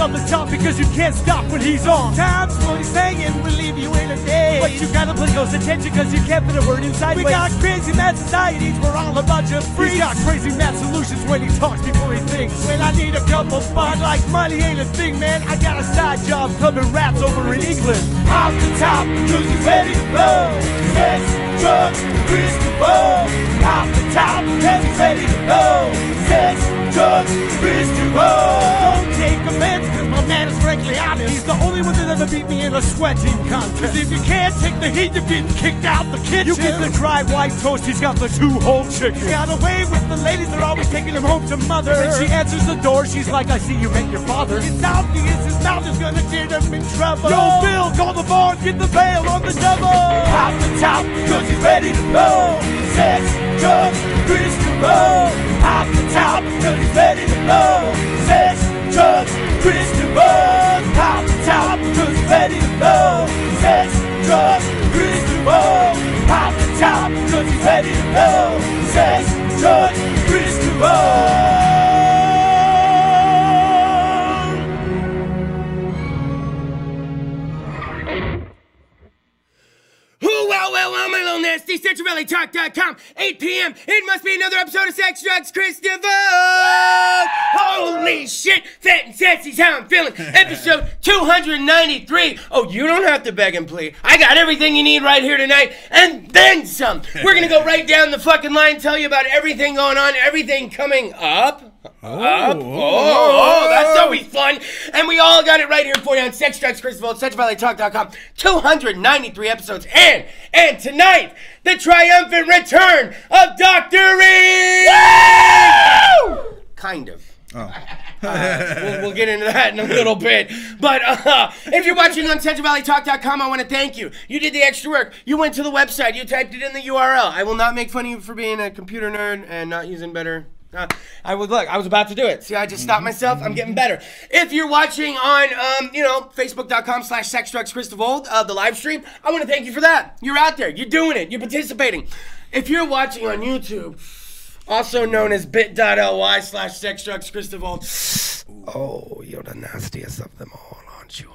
on the top because you can't stop when he's on. Times when he's singing will leave you in a day. But you gotta pay close attention because you can't fit a word inside. We got crazy mad societies, we're all a bunch of freaks. He's got crazy mad solutions when he talks before he thinks. When I need a couple bucks, like money ain't a thing, man, I got a side job clubbing rats over in England. Off the top, cause he's ready to blow. Sex, drugs, Kris DeVold. Off the top, cause he's ready to blow. Sex, drugs, Kris DeVold. Don't take offense, cause my man is frankly honest. He's the only one that ever beat me in a sweating contest. Cause if you can't take the heat, you're getting kicked out the kitchen. You get the dry white toast, he's got the 2-whole chicken. He's got away with the ladies, they're always taking him home to mother. When she answers the door, she's like, I see you met your father. It's obvious his mouth is gonna get him in trouble. Yo, Bill, call the bar, get the bail on the double. Off the top, cause he's ready to blow. Sex, drugs, Kris DeVold. Off the top, cause he's ready to blow. Sex, drugs, Kris DeVold. Off the top, cause he's ready to blow. Sex, drugs, Kris DeVold. Off the top, cause he's ready to blow. Sex, drugs, Kris DeVold. Well, my little nasty, SexualValleyTalk.com, 8 p.m. It must be another episode of Sex, Drugs, Kris DeVold. Holy shit, fat and sassy's how I'm feeling. Episode 293. Oh, you don't have to beg and plead. I got everything you need right here tonight, and then some. We're gonna go right down the fucking line, tell you about everything going on, everything coming up. That's always fun. And we all got it right here for you on Sex, Drugs, Kris DeVold, SexualValleyTalk.com. 293 episodes. And tonight, the triumphant return of Dr. Reed! Woo! Kind of. Oh. We'll get into that in a little bit. But if you're watching on SexualValleyTalk.com, I want to thank you. You did the extra work. You went to the website. You typed it in the URL. I will not make fun of you for being a computer nerd and not using better... I was about to do it. See, I just stopped myself. I'm getting better. If you're watching on, Facebook.com/SexDrugsKris DeVold, the live stream, I want to thank you for that. You're out there. You're doing it. You're participating. If you're watching on YouTube, also known as bit.ly/SexDrugsKris DeVold, oh, you're the nastiest of them all, aren't you?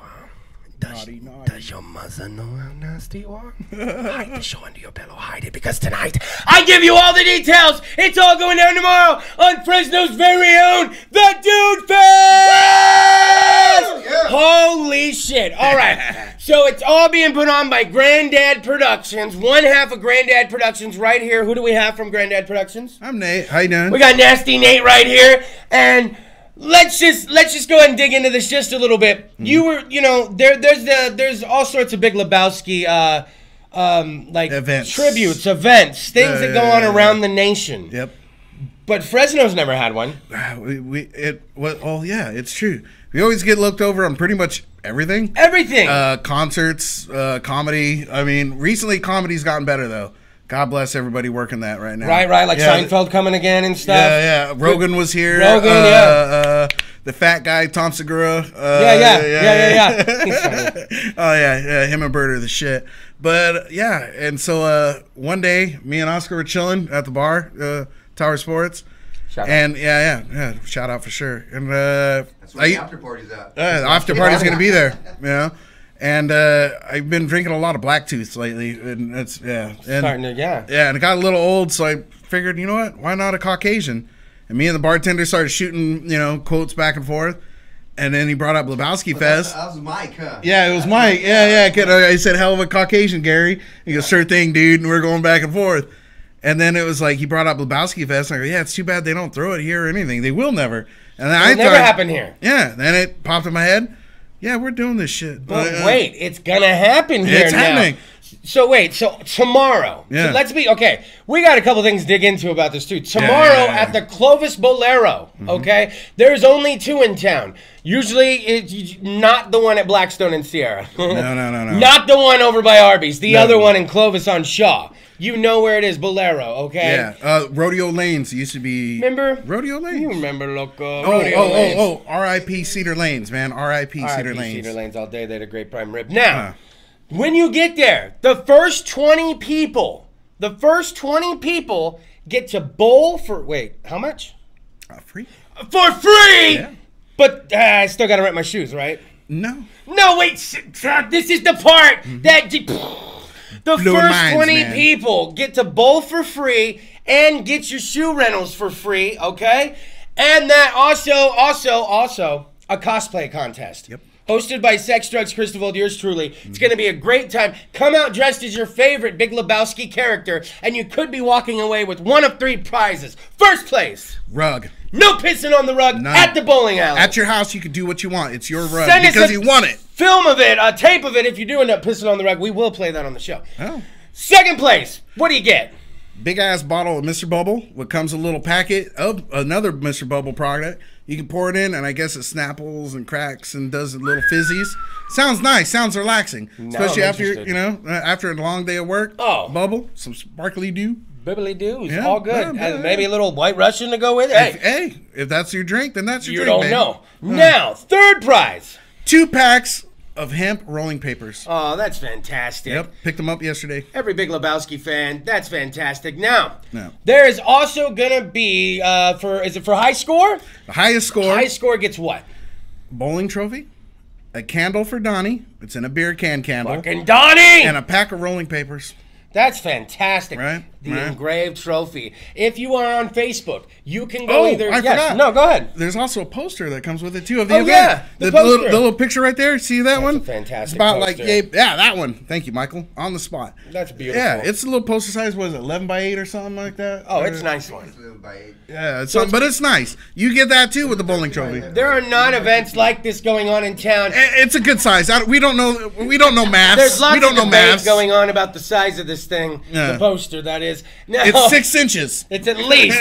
Does your mother know how nasty you are? Hide the show under your pillow. Hide it, because tonight I give you all the details. It's all going down tomorrow on Fresno's very own The Dude Fest! Yeah. Holy shit. All right. So it's all being put on by Granddad Productions. One half of Granddad Productions right here. Who do we have from Granddad Productions? I'm Nate. How you doing? We got Nasty Nate right here. And... Let's just go ahead and dig into this just a little bit. You were, there's all sorts of Big Lebowski, events. Tributes, events, things that go on around the nation. Yep. But Fresno's never had one. It's true. We always get looked over on pretty much everything. Everything. Concerts, comedy. I mean, recently comedy's gotten better though. God bless everybody working that right now. Right, like Seinfeld coming again and stuff. Yeah. Rogan was here. Rogan, the fat guy, Tom Segura. Yeah. Oh, yeah, him and Bert are the shit. But, yeah, and so one day, me and Oscar were chilling at the bar, Tower Sports. Shout out. And, yeah, shout out for sure. And that's where the after party's at. The after party's going to be there, you know. And I've been drinking a lot of Blacktooth lately, and it's and it got a little old, so I figured, you know what, why not a Caucasian? And me and the bartender started shooting, quotes back and forth, and then he brought up Lebowski Fest. That was Mike, huh? Yeah, it was Mike. Yeah. I said, hell of a Caucasian, Gary. He goes, sure thing, dude, and we're going back and forth. And then it was like he brought up Lebowski Fest, and I go, yeah, it's too bad they don't throw it here or anything. They will never. And then It'll never happen here. Yeah. Then it popped in my head. Yeah, we're doing this shit. But wait, it's gonna happen here it's now. Happening. So tomorrow. Yeah. So we got a couple things to dig into about this too. Tomorrow at the Clovis Bolero, okay? There's only 2 in town. Usually it's not the one at Blackstone and Sierra. No. Not the one over by Arby's. The other one in Clovis on Shaw. You know where it is, Bolero, okay? Yeah, Rodeo Lanes used to be... Remember? Rodeo Lanes? You remember, loco. Oh, R.I.P. Cedar Lanes, man. R.I.P. Cedar Lanes. Cedar Lanes all day. They had a great prime rib. Now, when you get there, the first 20 people get to bowl for... Wait, how much? Free. For free! Yeah. But I still got to rent my shoes, right? No. No, wait. This is the part that the first 20 people get to bowl for free and get your shoe rentals for free, okay? And that also a cosplay contest. Yep. Hosted by Sex Drugs, Kris DeVold, yours truly. It's going to be a great time. Come out dressed as your favorite Big Lebowski character, and you could be walking away with one of 3 prizes. First place. Rug. No pissing on the rug at the bowling alley. At your house, you can do what you want. It's your rug because you want it. Film of it, a tape of it. If you do end up pissing on the rug, we will play that on the show. Oh. Second place. What do you get? Big ass bottle of Mr. Bubble. What comes a little packet of another Mr. Bubble product. You can pour it in, and I guess it snapples and cracks and does little fizzies. Sounds nice. Sounds relaxing, especially after a long day of work. Oh, bubble, some sparkly dew. Bibbly doos, all good. And maybe a little White Russian to go with it. Hey, if that's your drink, then that's your drink. You don't know. Now, third prize. 2 packs of hemp rolling papers. Oh, that's fantastic. Yep, picked them up yesterday. Every Big Lebowski fan, that's fantastic. Now, there is also going to be, is it for high score? The highest score. High score gets what? Bowling trophy, a candle for Donnie. It's in a beer can candle. Fucking Donnie! And a pack of rolling papers. That's fantastic. Right? The engraved trophy. If you are on Facebook, you can go I forgot. No, go ahead. There's also a poster that comes with it too of the event. Yeah, the little picture right there. See that one? That's a fantastic It's about poster. that one. Thank you, Michael. On the spot. That's beautiful. Yeah, it's a little poster size. Was it 11 by 8 or something like that? Oh, it's a nice one. Yeah, but it's nice. You get that too with the bowling trophy. There are non-events like this going on in town. It's a good size. We don't know maths. There's lots we don't of know debate maths going on about the size of this thing. Yeah. The poster, that is. Now, it's 6 inches. It's at least.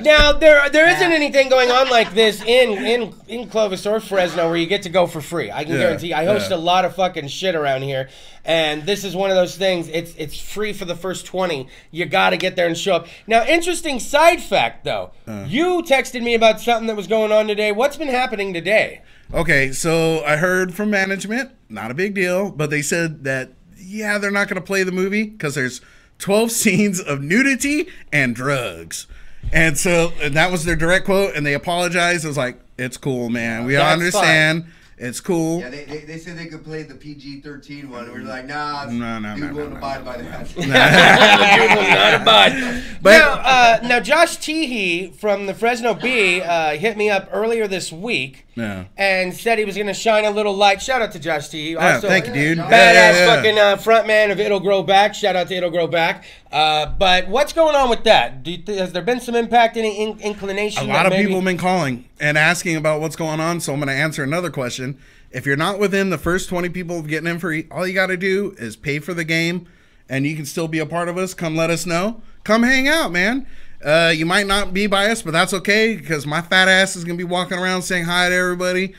Now there isn't anything going on like this in Clovis or Fresno where you get to go for free. I can guarantee. I host a lot of fucking shit around here, and this is one of those things. It's free for the first 20. You got to get there and show up. Now, interesting side fact though. You texted me about something that was going on today. What's been happening today? Okay, so I heard from management. Not a big deal, but they said that they're not going to play the movie because there's 12 scenes of nudity and drugs. And that was their direct quote, and they apologized. It was like, it's cool, man. We understand. Fine. It's cool. Yeah, they said they could play the PG-13 one. We're like, nah, no, dude won't abide by that. Dude will not abide. But now Josh Teehee from the Fresno Bee hit me up earlier this week and said he was going to shine a little light. Shout out to Josh Teehee. Also, thank you, dude. Badass fucking front man of It'll Grow Back. Shout out to It'll Grow Back. But what's going on with that? Has there been some impact, any inclination? A lot of people have been calling and asking about what's going on, so I'm going to answer another question. If you're not within the first 20 people getting in free, all you got to do is pay for the game, and you can still be a part of us. Come let us know. Come hang out, man. You might not be by us, but that's okay because my fat ass is going to be walking around saying hi to everybody.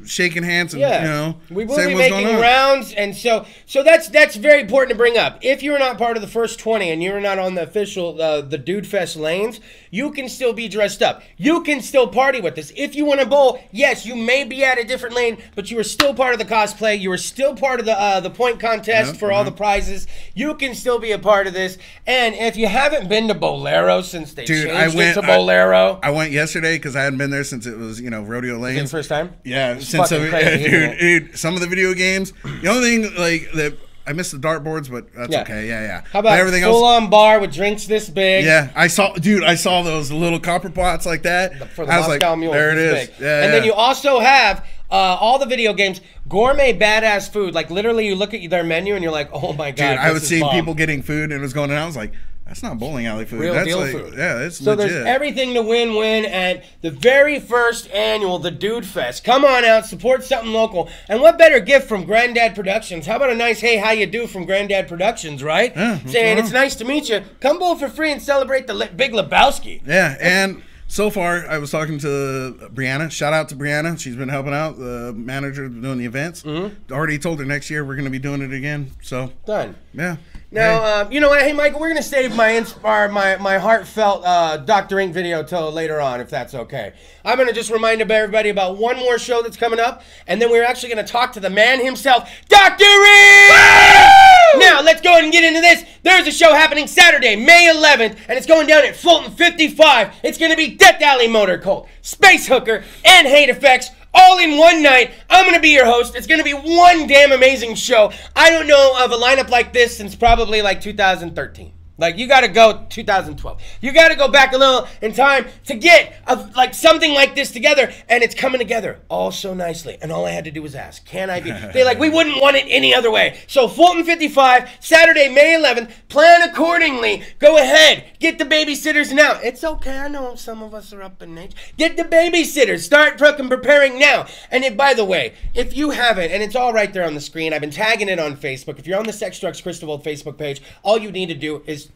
Shaking hands and, we will be making rounds, and so that's very important to bring up. If you're not part of the first 20 and you're not on the official the Dude Fest lanes, you can still be dressed up. You can still party with us. If you want to bowl, yes, you may be at a different lane, but you are still part of the cosplay. You are still part of the point contest for all the prizes. You can still be a part of this. And if you haven't been to Bolero since they changed it to Bolero, I went yesterday because I hadn't been there since it was rodeo lanes. Was it the first time? Yeah, since dude, some of the video games. The only thing I missed the dartboards, but that's okay. Yeah. How about everything full-on bar with drinks this big? Yeah, I saw those little copper pots like that. For the Moscow Mule. There it is. Yeah, and then you also have all the video games, gourmet badass food. Like literally, you look at their menu and you're like, oh my god. Dude, I was seeing people getting food and it was going, and I was like, that's not bowling alley food. Real that's deal food. Yeah, it's so legit. There's everything to win at the very first annual The Dude Fest. Come on out, support something local. And what better gift from Granddad Productions? How about a nice hey, how you do from Granddad Productions, right? Yeah, saying it's nice to meet you. Come bowl for free and celebrate the Big Lebowski. Yeah, and so far, I was talking to Brianna. Shout out to Brianna. She's been helping out, the manager doing the events. Already told her next year we're going to be doing it again. So done. Yeah. Now, you know what? Hey, Michael, we're going to save my heartfelt Dr. Ink video till later on, if that's okay. I'm going to just remind everybody about one more show that's coming up, and then we're actually going to talk to the man himself, Dr. Ink! Now, let's go ahead and get into this. There's a show happening Saturday, May 11th, and it's going down at Fulton 55. It's going to be Death Alley Motor Cult, Space Hooker, and Hate Effects, all in one night. I'm going to be your host. It's going to be one damn amazing show. I don't know of a lineup like this since probably like 2013. Like, you got to go 2012. You got to go back a little in time to get like something like this together, and it's coming together all so nicely. And all I had to do was ask, can I be? They're like, we wouldn't want it any other way. So Fulton 55, Saturday, May 11th. Plan accordingly. Go ahead. Get the babysitters now. It's okay. I know some of us are up in age. Get the babysitters. Start fucking preparing now. And by the way, if you haven't, and it's all right there on the screen, I've been tagging it on Facebook. If you're on the Sex Drugs Kris DeVold Facebook page, all you need to do is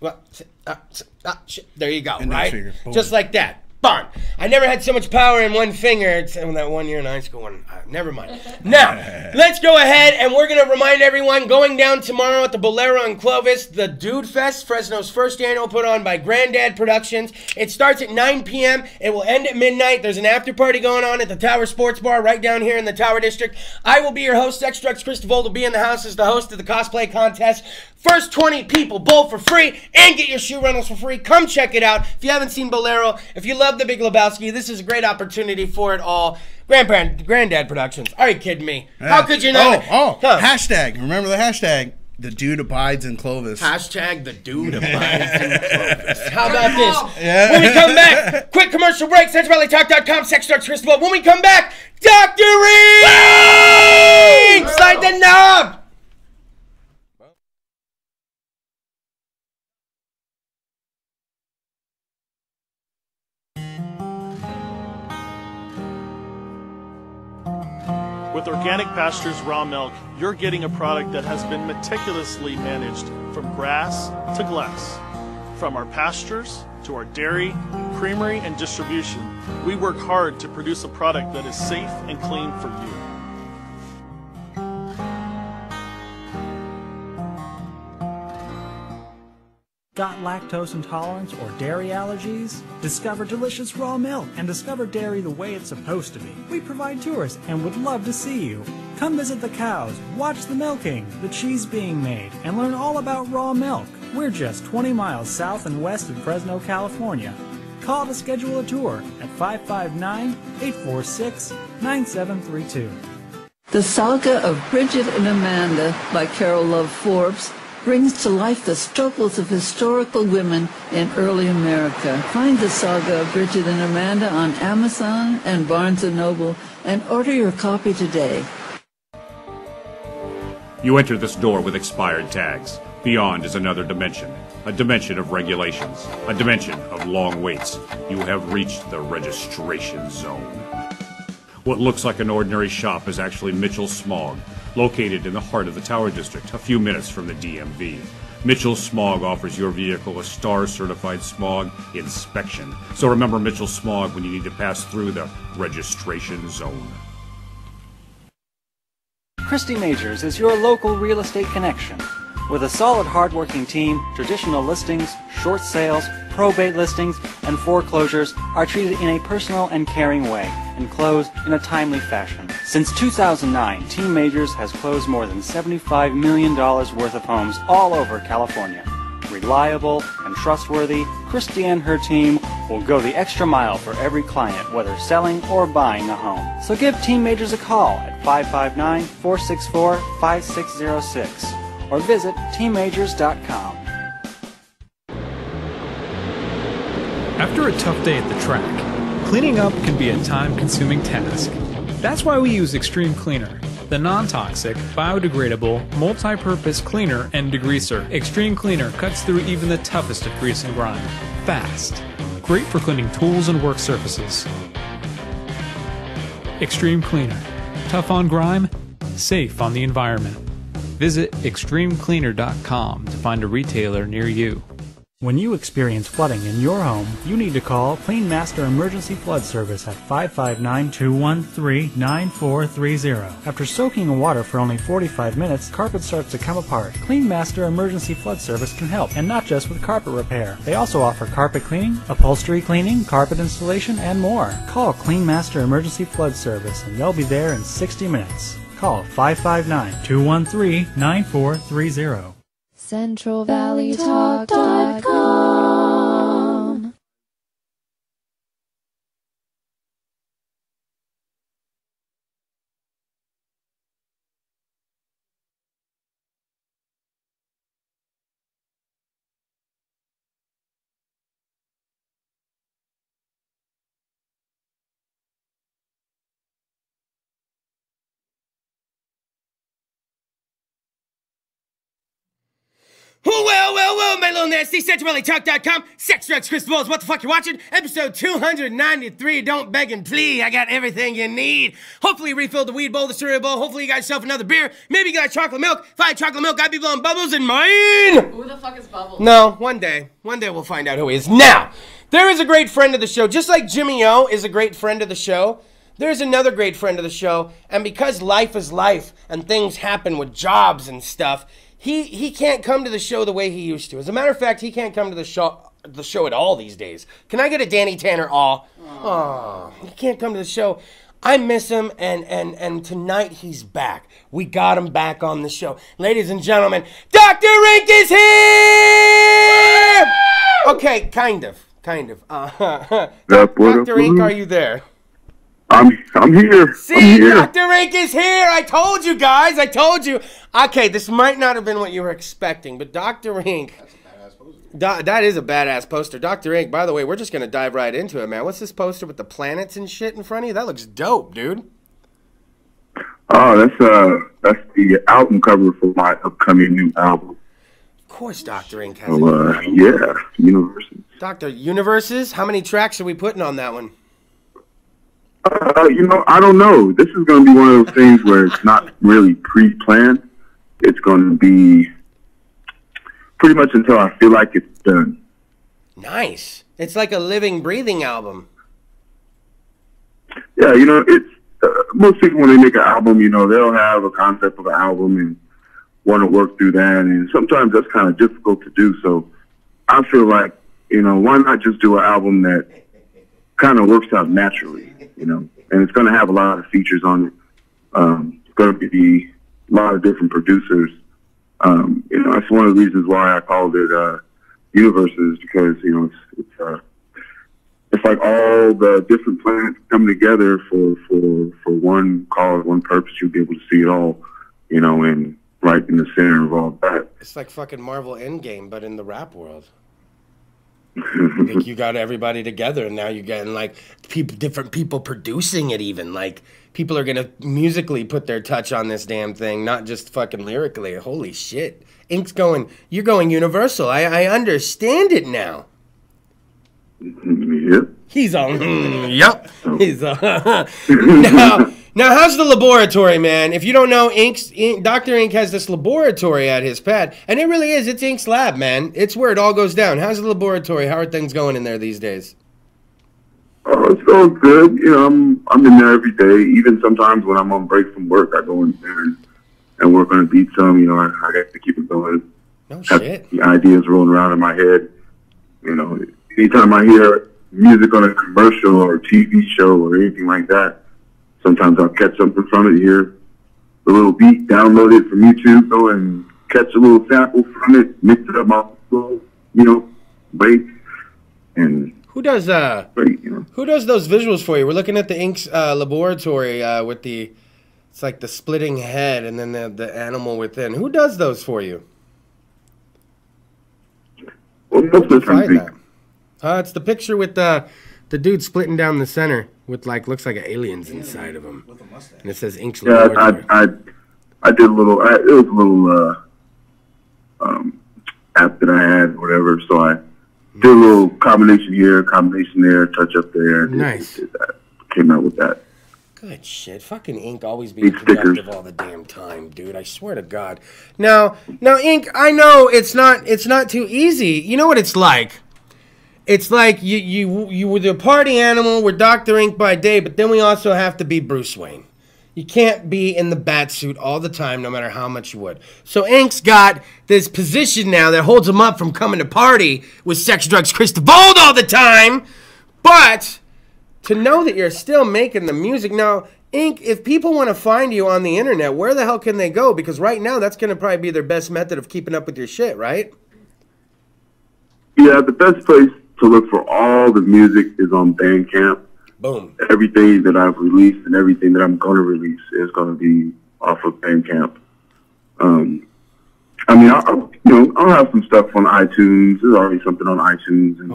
there you go, right? Just like that. Bang. I never had so much power in one finger. It's that 1 year in high school. Never mind. Now, let's go ahead and we're going to remind everyone, going down tomorrow at the Bolero in Clovis, the Dude Fest, Fresno's first annual, put on by Granddad Productions. It starts at 9 p.m. It will end at midnight. There's an after party going on at the Tower Sports Bar right down here in the Tower District. I will be your host. Sex Drugs Kris DeVold will be in the house as the host of the cosplay contest. First 20 people bowl for free and get your shoe rentals for free. Come check it out. If you haven't seen Bolero, if you love The Big Lebowski, this is a great opportunity for it all. Granddad Productions. Are you kidding me? How could you not? Hashtag. Remember the hashtag. The dude abides in Clovis. Hashtag the dude abides in Clovis. How about this? Yeah. When we come back, quick commercial break, CentralValleyTalk.com, Sex Drugs Kris DeVold. When we come back, Dr. Reed! Slide the knob! With Organic Pastures Raw Milk, you're getting a product that has been meticulously managed from grass to glass. From our pastures to our dairy, creamery, and distribution, we work hard to produce a product that is safe and clean for you. Got lactose intolerance or dairy allergies? Discover delicious raw milk and discover dairy the way it's supposed to be. We provide tours and would love to see you. Come visit the cows, watch the milking, the cheese being made, and learn all about raw milk. We're just 20 miles south and west of Fresno, California. Call to schedule a tour at 559-846-9732. The Saga of Bridget and Amanda by Carol Love Forbes brings to life the struggles of historical women in early America. Find the Saga of Bridget and Amanda on Amazon and Barnes & Noble and order your copy today. You enter this door with expired tags. Beyond is another dimension, a dimension of regulations, a dimension of long waits. You have reached the registration zone. What looks like an ordinary shop is actually Mitchell Smog, located in the heart of the Tower District, a few minutes from the DMV. Mitchell Smog offers your vehicle a STAR-certified smog inspection. So remember Mitchell Smog when you need to pass through the registration zone. Christy Majors is your local real estate connection. With a solid, hardworking team, traditional listings, short sales, probate listings, and foreclosures are treated in a personal and caring way and closed in a timely fashion. Since 2009, Team Majors has closed more than $75 million worth of homes all over California. Reliable and trustworthy, Christy and her team will go the extra mile for every client, whether selling or buying a home. So give Team Majors a call at 559-464-5606 or visit teammajors.com. After a tough day at the track, cleaning up can be a time-consuming task. That's why we use Extreme Cleaner, the non-toxic, biodegradable, multi-purpose cleaner and degreaser. Extreme Cleaner cuts through even the toughest of grease and grime. Fast. Great for cleaning tools and work surfaces. Extreme Cleaner. Tough on grime, safe on the environment. Visit extremecleaner.com to find a retailer near you. When you experience flooding in your home, you need to call Clean Master Emergency Flood Service at 559-213-9430. After soaking in water for only 45 minutes, carpet starts to come apart. Clean Master Emergency Flood Service can help, and not just with carpet repair. They also offer carpet cleaning, upholstery cleaning, carpet installation, and more. Call Clean Master Emergency Flood Service, and they'll be there in 60 minutes. Call 559-213-9430. CentralValleyTalk.com. Well, my little nasty, CentralValleyTalk.com, Sex, Drugs, Kris DeVold, what the fuck you watching? Episode 293, don't beg and plead, I got everything you need. Hopefully you refilled the weed bowl, the cereal bowl, hopefully you got yourself another beer, maybe you got chocolate milk. If I had chocolate milk, I'd be blowing bubbles in mine! Who the fuck is Bubbles? No, one day we'll find out who he is. Now, there is a great friend of the show, just like Jimmy O is a great friend of the show. There's another great friend of the show, and because life is life and things happen with jobs and stuff, he can't come to the show the way he used to. As a matter of fact, he can't come to the show at all these days. Can I get a Danny Tanner aw? Oh, he can't come to the show. I miss him, and tonight he's back. We got him back on the show. Ladies and gentlemen, Dr. Rink is here! Okay, kind of. Dr. Rink, are you there? I'm here. See, I'm here. Dr. Rink is here. I told you guys. I told you. Okay, this might not have been what you were expecting, but Dr. Rink. That's a badass poster. That is a badass poster. Dr. Rink, by the way, we're just going to dive right into it, man. What's this poster with the planets and shit in front of you? That looks dope, dude. Oh, that's the album cover for my upcoming new album. Of course Dr. Rink has an album. Yeah, Universes. Dr. Universes? How many tracks are we putting on that one? I don't know. This is going to be one of those things where it's not really pre-planned. It's going to be pretty much until I feel like it's done. Nice. It's like a living, breathing album. Yeah, it's most people when they make an album, they'll have a concept of an album and want to work through that, and sometimes that's kind of difficult to do. So I feel like, why not just do an album that kind of works out naturally? And it's going to have a lot of features on it. It's going to be a lot of different producers. That's one of the reasons why I called it Universes, because it's like all the different planets come together for one cause, one purpose. You'll be able to see it all, and right in the center of all that. It's like fucking Marvel Endgame, but in the rap world. Like you got everybody together, and now you're getting like different people producing it. Even like people are gonna musically put their touch on this damn thing, not just fucking lyrically. Holy shit, Ink's going. You're going universal. I understand it now. Yep. He's on. Yep. He's Now, how's the laboratory, man? If you don't know, Dr. Ink has this laboratory at his pad, and it really is. It's Ink's lab, man. It's where it all goes down. How's the laboratory? How are things going in there these days? Oh, it's going good. I'm in there every day. Even sometimes when I'm on break from work, I go in there and work on a beat some. I got to keep it going. No shit. The ideas rolling around in my head. Anytime I hear music on a commercial or a TV show or anything like that, sometimes I'll catch something from it, hear the little beat, download it from YouTube, go and catch a little sample from it, mix it up my little, weight, and who does who does those visuals for you? We're looking at the Ink's laboratory with it's like the splitting head and then the animal within. Who does those for you? Well, most of the time, it's the picture with the dude splitting down the center with looks like aliens inside of him, and it says Ink's laboratory. I did a little. It was a little app that I had, whatever. So I did a little combination here, combination there, touch up there. Nice. Did that. Came out with that. Good shit. Fucking Ink always being productive all the damn time, dude. I swear to God. Now, Ink, I know it's not too easy. You know what it's like? It's like you were the party animal, we're Dr. Ink by day, but then we also have to be Bruce Wayne. You can't be in the bat suit all the time, no matter how much you would. So Ink's got this position now that holds him up from coming to party with Sex, Drugs, Kris DeVold all the time. But to know that you're still making the music now, Ink, if people want to find you on the internet, where the hell can they go? Because right now, that's going to probably be their best method of keeping up with your shit, right? Yeah, the best place to look for all the music is on Bandcamp. Boom. Everything that I've released and everything that I'm going to release is going to be off of Bandcamp. I mean, I'll have some stuff on iTunes. There's already something on iTunes and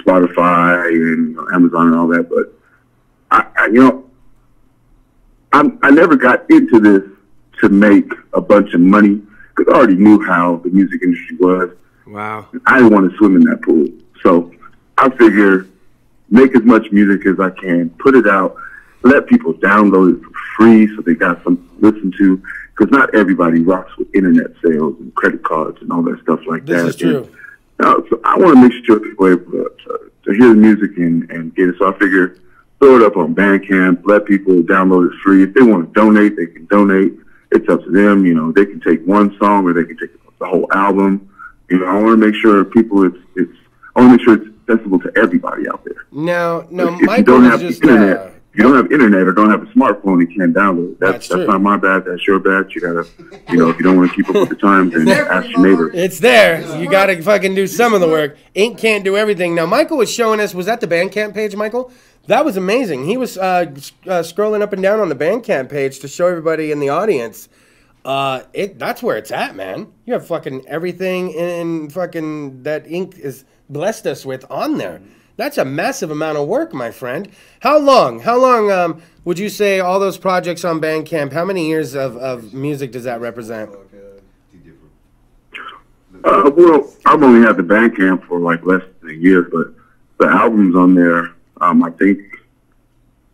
Spotify and Amazon and all that. But I never got into this to make a bunch of money because I already knew how the music industry was. Wow. I didn't want to swim in that pool. So I figure make as much music as I can, put it out, let people download it for free so they got something to listen to. Because not everybody rocks with internet sales and credit cards and all that stuff like that. This is true. So I want to make sure people are able to hear the music and get it. So I figure throw it up on Bandcamp, let people download it free. If they want to donate, they can donate. It's up to them. You know, they can take one song or they can take the whole album. You know, I want to make sure people I want to make sure it's accessible to everybody out there. No, if you don't have internet. If you don't have internet or don't have a smartphone, you can't download it. That's not my bad. That's your bad. You gotta, if you don't want to keep up with the times, then ask your neighbor. It's there. You gotta fucking do some of the work. Ink can't do everything. Now, Michael was showing us. Was that the Bandcamp page, Michael? That was amazing. He was scrolling up and down on the Bandcamp page to show everybody in the audience. That's where it's at, man. You have fucking everything in fucking that Ink has blessed us with on there. That's a massive amount of work, my friend. How long would you say all those projects on Bandcamp, how many years of music does that represent? Well, I've only had the Bandcamp for like less than a year, but the albums on there, I think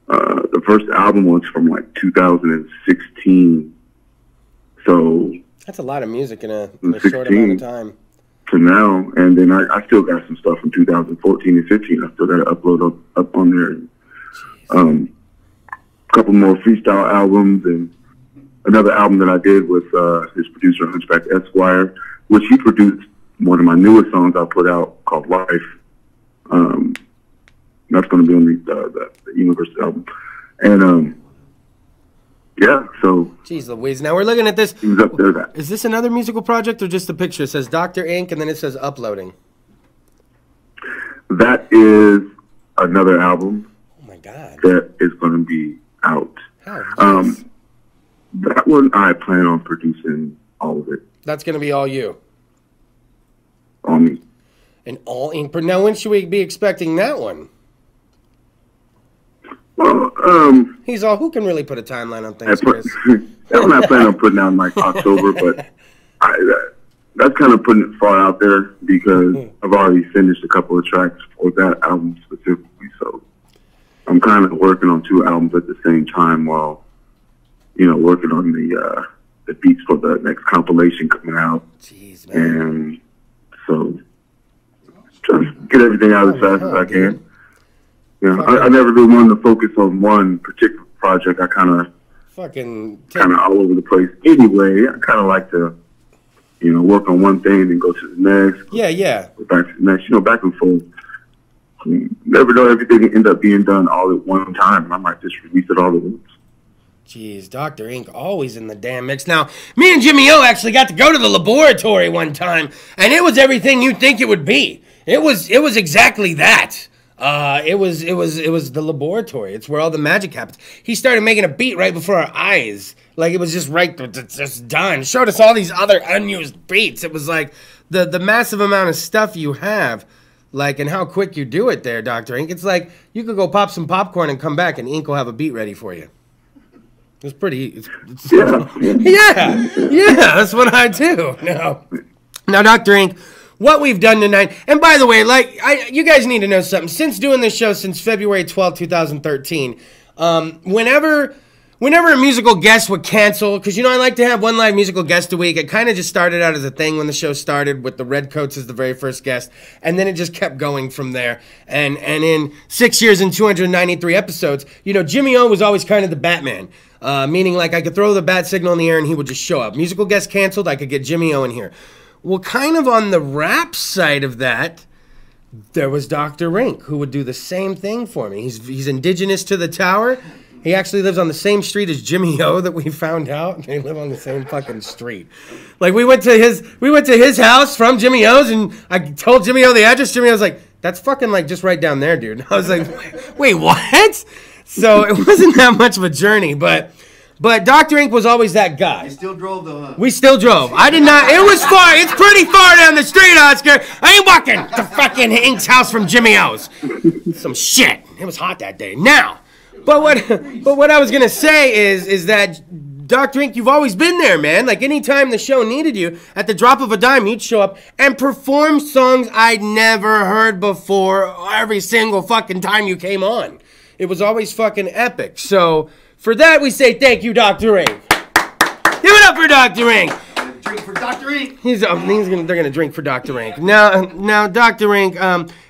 the first album was from like 2016. So that's a lot of music in a short amount of time. To now, and then I still got some stuff from 2014 and 15. I still got to upload up on there. A couple more freestyle albums and another album that I did with his producer Hunchback Esquire, which he produced one of my newest songs I put out called Life. That's going to be on the Universe album, and yeah, so. Jeez Louise. Now we're looking at this. He was up there. Is this another musical project or just a picture? It says Dr. Ink and then it says uploading. That is another album. Oh my God. That is going to be out. How nice. That one I plan on producing all of it. That's going to be all you. All me. And all Ink. Now when should we be expecting that one? Well, he's all, who can really put a timeline on things, Kris? I'm not planning on putting out in like October, but that's kind of putting it far out there because I've already finished a couple of tracks for that album specifically. So I'm kind of working on 2 albums at the same time while, working on the beats for the next compilation coming out. Jeez, man. And so trying to get everything out as fast as I can. Yeah, I never really wanted to focus on one particular project. I kind of all over the place. Anyway, I kind of like to, work on one thing and go to the next. Yeah. Go back to the next. Back and forth. You never know, everything end up being done all at one time. I might just release it all at once. Jeez, Dr. Ink always in the damn mix. Now, me and Jimmy O actually got to go to the laboratory one time, and it was everything you'd think it would be. It was exactly that. It was the laboratory. It's where all the magic happens. He started making a beat right before our eyes. Like, it was just just done. Showed us all these other unused beats. It was like the massive amount of stuff you have, like, and how quick you do it there, Dr. Ink. It's like you could go pop some popcorn and come back and Ink will have a beat ready for you. It's pretty, yeah, that's what I do. Now, Dr. Ink, what we've done tonight, and by the way, you guys need to know something. Since doing this show since February 12, 2013, whenever a musical guest would cancel, because I like to have one live musical guest a week. It kind of just started out as a thing when the show started with the Redcoats as the very first guest, and then it just kept going from there. And in 6 years and 293 episodes, Jimmy O was always kind of the Batman. Meaning, like, I could throw the bat signal in the air and he would just show up. Musical guest canceled, I could get Jimmy O in here. Well, kind of on the rap side of that, there was Dr. Ink, who would do the same thing for me. He's indigenous to the tower. He actually lives on the same street as Jimmy O that we found out. They live on the same fucking street. Like we went to his house from Jimmy O's, and I told Jimmy O the address. Jimmy O was like, "That's fucking like just right down there, dude." I was like, "Wait, what?" So it wasn't that much of a journey, but Dr. Ink was always that guy. You still drove though, huh? We still drove. I did not. It was far. It's pretty far down the street, Oscar. I ain't walking to fucking Ink's house from Jimmy O's. Some shit. It was hot that day. Now, but what I was gonna say is that Dr. Ink, you've always been there, man. Like anytime the show needed you, at the drop of a dime, you'd show up and perform songs I'd never heard before every single fucking time you came on. It was always fucking epic. So for that, we say thank you, Dr. Ink. Give it up for Dr. Ink. Drink for Dr. Ink. They're gonna drink for Dr. Ink. Now, Dr. Ink,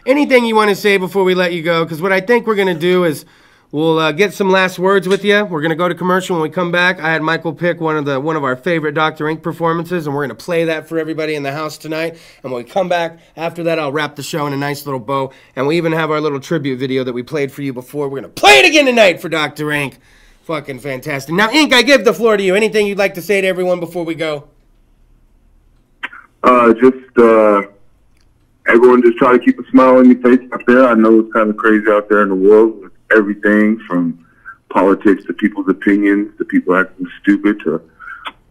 anything you want to say before we let you go? Because what I think we're gonna do is we'll get some last words with you. We're gonna go to commercial. When we come back, I had Michael pick one of our favorite Dr. Ink performances, and we're gonna play that for everybody in the house tonight. And when we come back after that, I'll wrap the show in a nice little bow. And we even have our little tribute video that we played for you before. We're gonna play it again tonight for Dr. Ink. Fucking fantastic. Now, Ink, I give the floor to you. Anything you'd like to say to everyone before we go? Everyone just try to keep a smile on your face out there. I know it's kind of crazy out there in the world with everything from politics to people's opinions to people acting stupid to,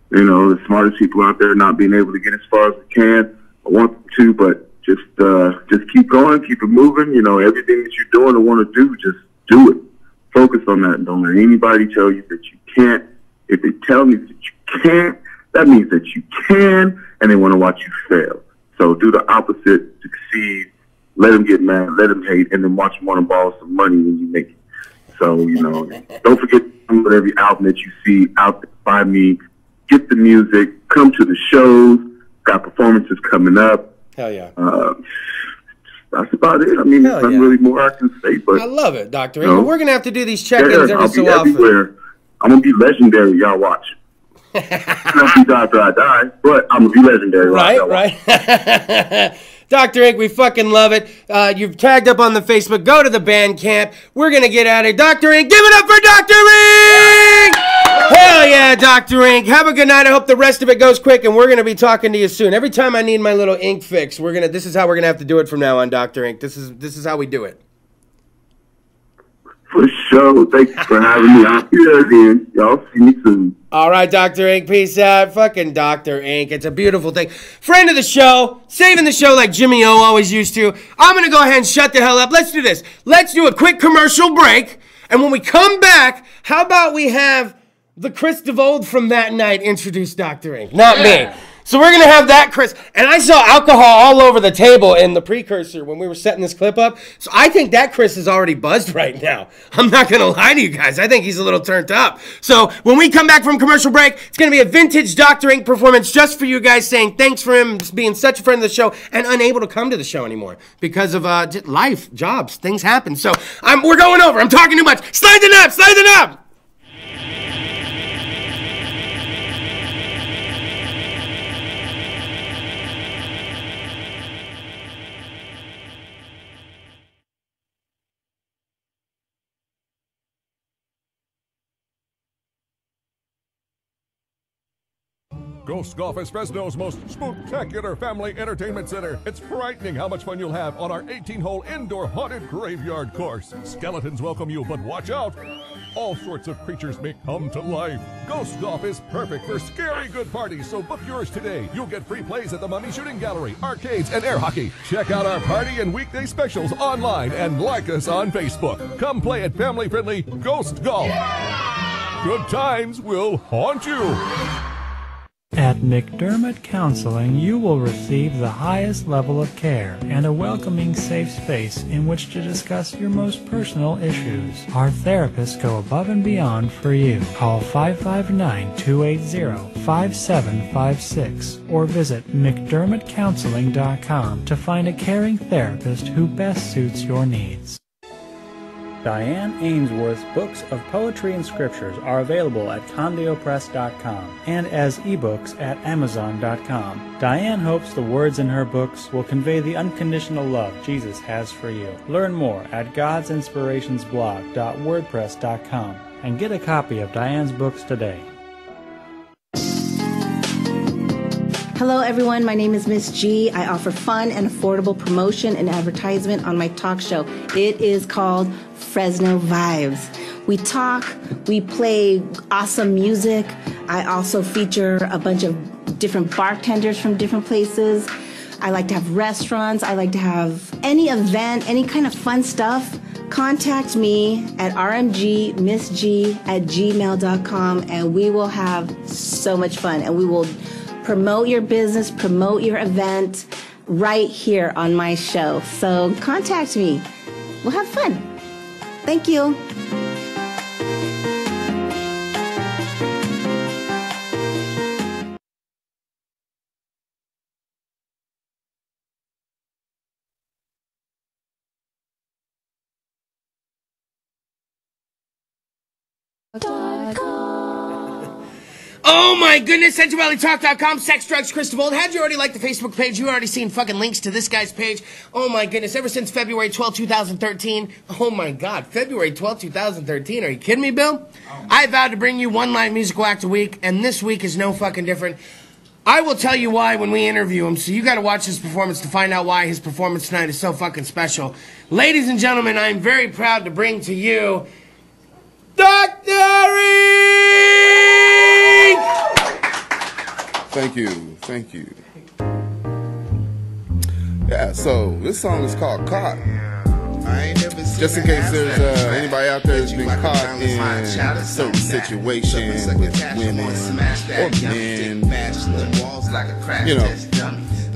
the smartest people out there not being able to get as far as they can. I want them to, but just keep going, keep it moving. Everything that you're doing and want to do, just do it. Focus on that and don't let anybody tell you that you can't. If they tell me that you can't, that means that you can, and they want to watch you fail. So do the opposite, succeed, let them get mad, let them hate, and then watch them want to borrow some money when you make it. So, don't forget to download every album that you see out there by me. Get the music, come to the shows, got performances coming up. Hell yeah. That's about it. I mean, there's not really more I can say, but I love it, Dr. Ink. We're gonna have to do these check-ins every I'll so be often. Everywhere. I'm gonna be legendary. Y'all watch. I'll be after I die, but I'm gonna be legendary. Right. Dr. Ink, we fucking love it. You've tagged up on the Facebook. Go to the band camp. We're gonna get at it. Dr. Ink, give it up for Dr. Ink! Hell yeah, Dr. Ink. Have a good night. I hope the rest of it goes quick, and we're gonna be talking to you soon. Every time I need my little ink fix, this is how we're gonna have to do it from now on, Dr. Ink. This is how we do it. For sure. Thanks for having me. I'll be there again. Y'all see me soon. All right, Dr. Ink. Peace out. Fucking Dr. Ink. It's a beautiful thing. Friend of the show. Saving the show like Jimmy O always used to. I'm going to go ahead and shut the hell up. Let's do this. Let's do a quick commercial break. And when we come back, how about we have the Kris DeVold from that night introduce Dr. Ink? Not me. So we're going to have that, Kris. And I saw alcohol all over the table in the precursor when we were setting this clip up. So I think that Kris is already buzzed right now. I'm not going to lie to you guys. I think he's a little turned up. So when we come back from commercial break, it's going to be a vintage Dr. Ink performance just for you guys, saying thanks for him being such a friend of the show and unable to come to the show anymore because of life, jobs, things happen. So we're going over. I'm talking too much. Slide the knob. Slide the knob. Ghost Golf is Fresno's most spectacular family entertainment center. It's frightening how much fun you'll have on our 18-hole indoor haunted graveyard course. Skeletons welcome you, but watch out. All sorts of creatures may come to life. Ghost Golf is perfect for scary good parties, so book yours today. You'll get free plays at the Mummy Shooting Gallery, arcades, and air hockey. Check out our party and weekday specials online and like us on Facebook. Come play at family-friendly Ghost Golf. Good times will haunt you. At McDermott Counseling, you will receive the highest level of care and a welcoming, safe space in which to discuss your most personal issues. Our therapists go above and beyond for you. Call 559-280-5756 or visit McDermottCounseling.com to find a caring therapist who best suits your needs. Diane Ainsworth's books of poetry and scriptures are available at condeopress.com and as ebooks at amazon.com. Diane hopes the words in her books will convey the unconditional love Jesus has for you. Learn more at godsinspirationsblog.wordpress.com and get a copy of Diane's books today. Hello everyone, my name is Miss G. I offer fun and affordable promotion and advertisement on my talk show. It is called Fresno Vibes. We talk, we play awesome music. I also feature a bunch of different bartenders from different places. I like to have restaurants. I like to have any event, any kind of fun stuff. Contact me at rmgmissg@gmail.com and we will have so much fun and we will promote your business, promote your event right here on my show. So contact me. We'll have fun. Thank you. Oh my goodness, SensualityTalk.com, Sex, Drugs, Kris DeVold. Had you already liked the Facebook page, you already seen fucking links to this guy's page. Oh my goodness, ever since February 12, 2013. Oh my God, February 12, 2013. Are you kidding me, Bill? I vowed to bring you one live musical act a week, and this week is no fucking different. I will tell you why when we interview him, so you gotta watch his performance to find out why his performance tonight is so fucking special. Ladies and gentlemen, I'm very proud to bring to you Dr. Thank you, thank you. Yeah, so this song is called Caught. Just in case there's anybody out there that's been caught in a certain situation with women or men, you know,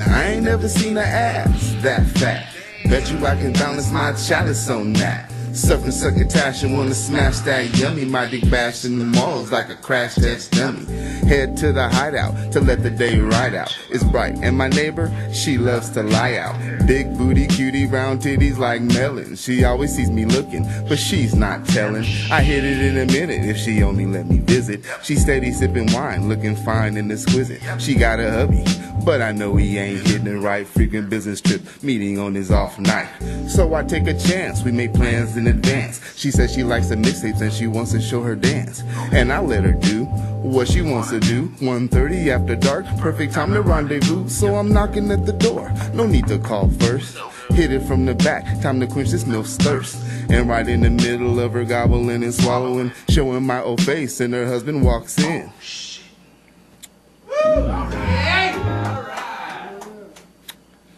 I ain't never seen an ass that fat. Bet you I can balance my chalice on that. Surfing succotash and wanna smash that yummy. My dick bashed in the malls like a crash test dummy. Head to the hideout to let the day ride out. It's bright and my neighbor, she loves to lie out. Big booty, cutie, round titties like melons. She always sees me looking, but she's not telling. I hit it in a minute if she only let me visit. She steady sipping wine, looking fine and exquisite. She got a hubby, but I know he ain't hitting it right. Freaking business trip, meeting on his off night. So I take a chance, we make plans in advance. She says she likes the mixtapes and she wants to show her dance. And I let her do what she wants to do. 1:30 after dark, perfect time to rendezvous. So I'm knocking at the door, no need to call first. Hit it from the back, time to quench this milf's thirst. And right in the middle of her gobbling and swallowing, showing my old face, and her husband walks in.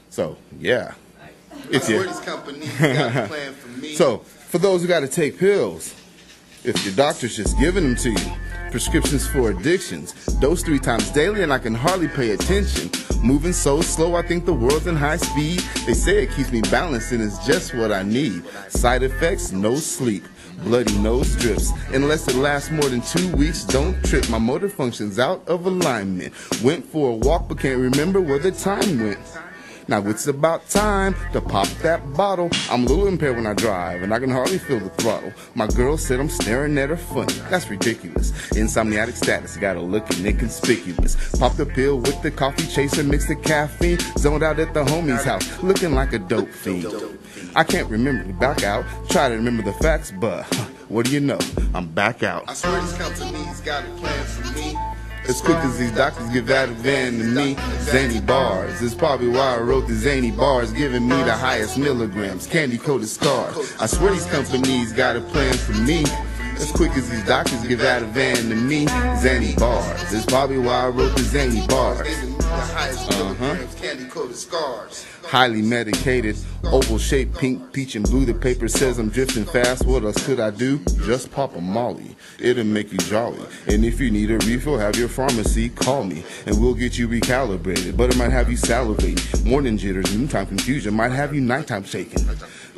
So, yeah. It's here. So, for those who got to take pills, if your doctor's just giving them to you, prescriptions for addictions, dose 3 times daily and I can hardly pay attention. Moving so slow, I think the world's in high speed. They say it keeps me balanced and it's just what I need. Side effects, no sleep. Bloody nose drips. Unless it lasts more than 2 weeks, don't trip. My motor functions out of alignment. Went for a walk but can't remember where the time went. Now it's about time to pop that bottle. I'm a little impaired when I drive, and I can hardly feel the throttle. My girl said I'm staring at her funny. That's ridiculous. Insomniatic status, gotta looking inconspicuous. Pop the pill with the coffee chaser, mix the caffeine. Zoned out at the homie's house, looking like a dope fiend. I can't remember to back out. Try to remember the facts, but what do you know? I'm back out. I swear these companies got a plan for me. As quick as these doctors give Ativan to me, zany bars. It's probably why I wrote the zany bars, giving me the highest milligrams, candy-coated scars. I swear these companies got a plan for me. As quick as these doctors give Ativan to me, zany bars. It's probably why I wrote the zany bars. Candy-coated scars. Highly medicated, oval-shaped, pink, peach, and blue. The paper says I'm drifting fast. What else could I do? Just pop a molly. It'll make you jolly. And if you need a refill, have your pharmacy call me, and we'll get you recalibrated. But it might have you salivate. Morning jitters, noontime confusion might have you nighttime shaking.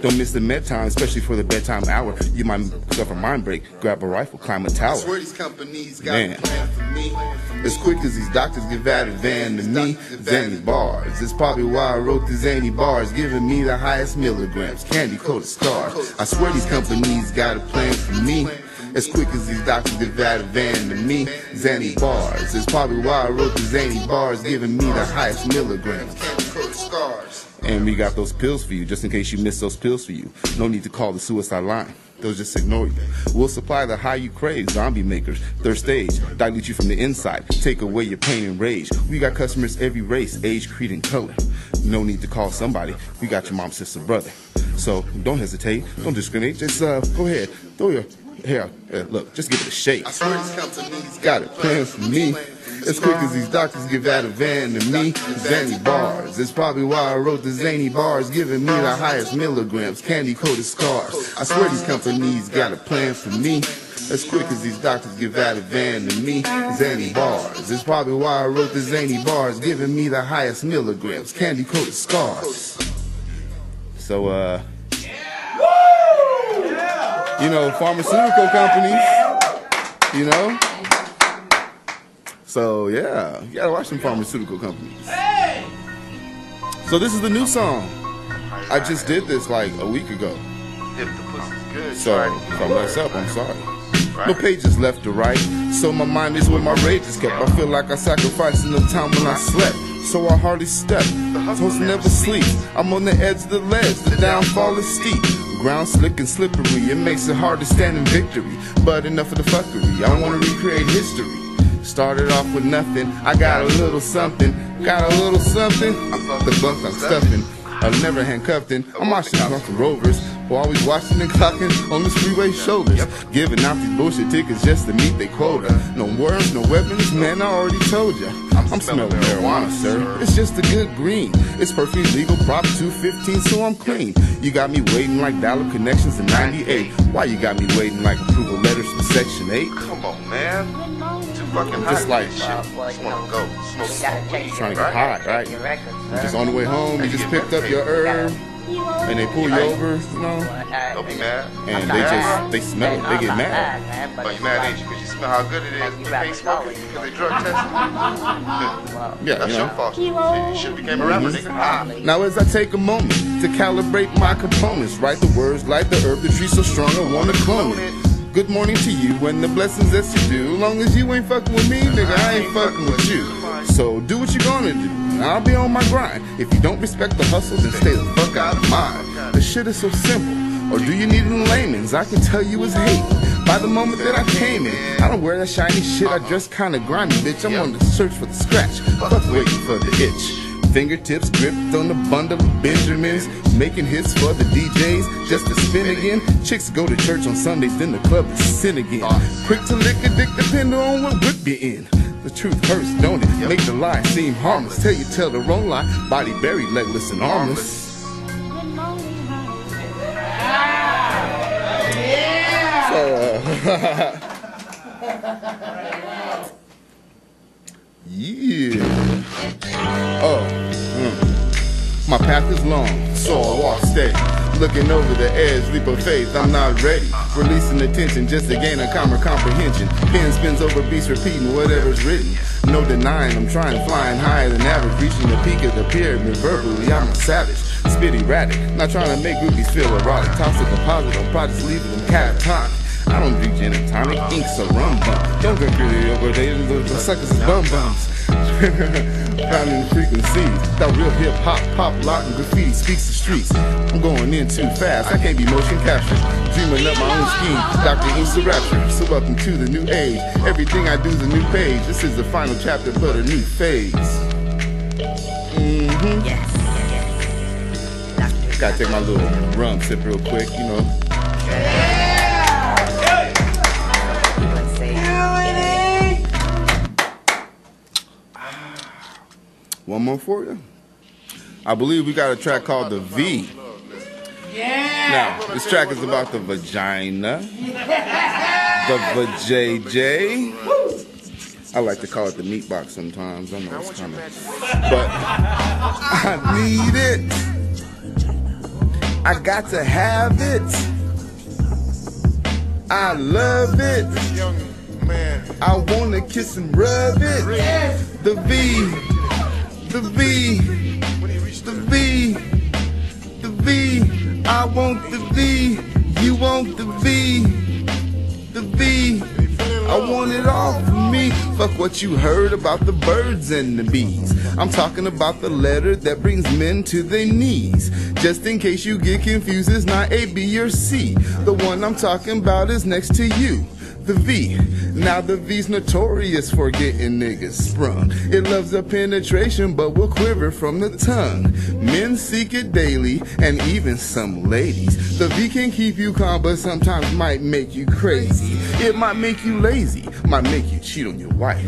Don't miss the med time, especially for the bedtime hour. You might suffer mind break. Grab a rifle, climb a tower. I swear these companies got a plan for me. As quick as these doctors give Ativan to me, zany bars. It's probably why I wrote the zany bars, giving me the highest milligrams, candy-coated scars. I swear these companies got a plan for me. As quick as these doctors give Ativan to me, zany bars. It's probably why I wrote the zany bars, giving me the highest milligrams, candy-coated scars. And we got those pills for you, just in case you miss those pills for you. No need to call the suicide line. They'll just ignore you. We'll supply the high you crave, zombie makers, third stage, dilute you from the inside, take away your pain and rage. We got customers every race, age, creed, and color. No need to call somebody. We got your mom, sister, brother. So don't hesitate, don't discriminate. Just go ahead, throw your hair. Look, just give it a shake. I swear these companies got a plan for me. As quick as these doctors give Ativan to me, zany bars. It's probably why I wrote the zany bars, giving me the highest milligrams, candy-coated scars. I swear these companies got a plan for me. As quick as these doctors give Ativan to me, zany bars. It's probably why I wrote the zany bars, giving me the highest milligrams, candy-coated scars. So, you know, pharmaceutical companies, you know. So yeah, you gotta watch some pharmaceutical companies. So this is the new song. I just did this like a week ago. So if I mess up, I'm sorry. No pages left to right, so my mind is where my rage is kept. I feel like I sacrificed in the time when I slept, so I hardly step. Supposed to never sleep. I'm on the edge of the ledge, the downfall is steep. Ground slick and slippery, it makes it hard to stand in victory. But enough of the fuckery, I wanna recreate history. Started off with nothing, I got a little something. Got a little something, the bunk I'm stuffing. I've never handcuffed in, I'm watching Drunken Rovers, who always watching and clocking on the freeway shoulders. Giving out these bullshit tickets just to meet their quota. No worms, no weapons, man, I already told ya. I'm smelling marijuana, sir, it's just a good green. It's perfectly legal, Prop 215, so I'm clean. You got me waiting like dollar connections in 98. Why you got me waiting like approval letters from Section 8? Come on, man. Fucking just like shit. Just wanna go smoke some weed. Trying to get high, right? Just on the way home, you just picked up your herb, and they pull you over, you know. Don't be mad. And they smell it. They get mad. But you mad, ain't you? Because you smell how good it is. You can't smoke it because they drug tested. Yeah, that's your fault. You should have became a rapper, nigga. Now as I take a moment to calibrate my components, write the words, light the herb, the tree so strong I wanna clone it. Good morning to you and the blessings that you do. Long as you ain't fucking with me, nigga, I ain't fucking with you. So do what you gonna do, and I'll be on my grind. If you don't respect the hustle, then stay the fuck out of mine. The shit is so simple, or do you need it in layman's? I can tell you it's hate. By the moment that I came in, I don't wear that shiny shit, I dress kinda grimy, bitch. I'm on the search for the scratch, fuck waiting for the itch. Fingertips gripped on the bundle of Benjamins, making hits for the DJs just to spin again. Chicks go to church on Sundays, then the club is sin again. Quick to lick a dick, depending on what whip you're in. The truth hurts, don't it? Make the lie seem harmless. Tell the wrong lie, body buried, legless and armless. Yeah. My path is long, so I walk steady. Looking over the edge, leap of faith, I'm not ready. Releasing the tension just to gain a calmer comprehension. Pen spins over beats, repeating whatever's written. No denying, I'm trying, flying higher than average. Reaching the peak of the pyramid verbally, I'm a savage. Spit erratic, not trying to make groupies feel erotic. Toss a deposit on projects, leaving them catatonic. I don't drink gin and tonic, ink's a rum bum. Don't drink really over there, the suckers is bum bums. Found in the frequencies, that real hip hop, pop, lock, and graffiti speaks the streets. I'm going in too fast, I can't be motion captured. Dreaming up my own scheme, Dr. Insta Rapture. So welcome to the new age. Everything I do is a new page. This is the final chapter, but a new phase. Yes. Gotta take my little rum sip real quick, you know. One more for you. I believe we got a track called The V. Now, this track is about the vagina. The vajayjay. I like to call it the meat box sometimes. I know it's kind of... But I need it. I got to have it. I love it. I want to kiss and rub it. The V. the V, the V, the V. I want the V, you want the V, the V. I want it all for me. Fuck what you heard about the birds and the bees. I'm talking about the letter that brings men to their knees. Just in case you get confused, it's not A, B, or C. The one I'm talking about is next to you. The V. Now the V's notorious for getting niggas sprung. It loves the penetration but will quiver from the tongue. Men seek it daily and even some ladies. The V can keep you calm but sometimes might make you crazy. It might make you lazy, might make you cheat on your wife.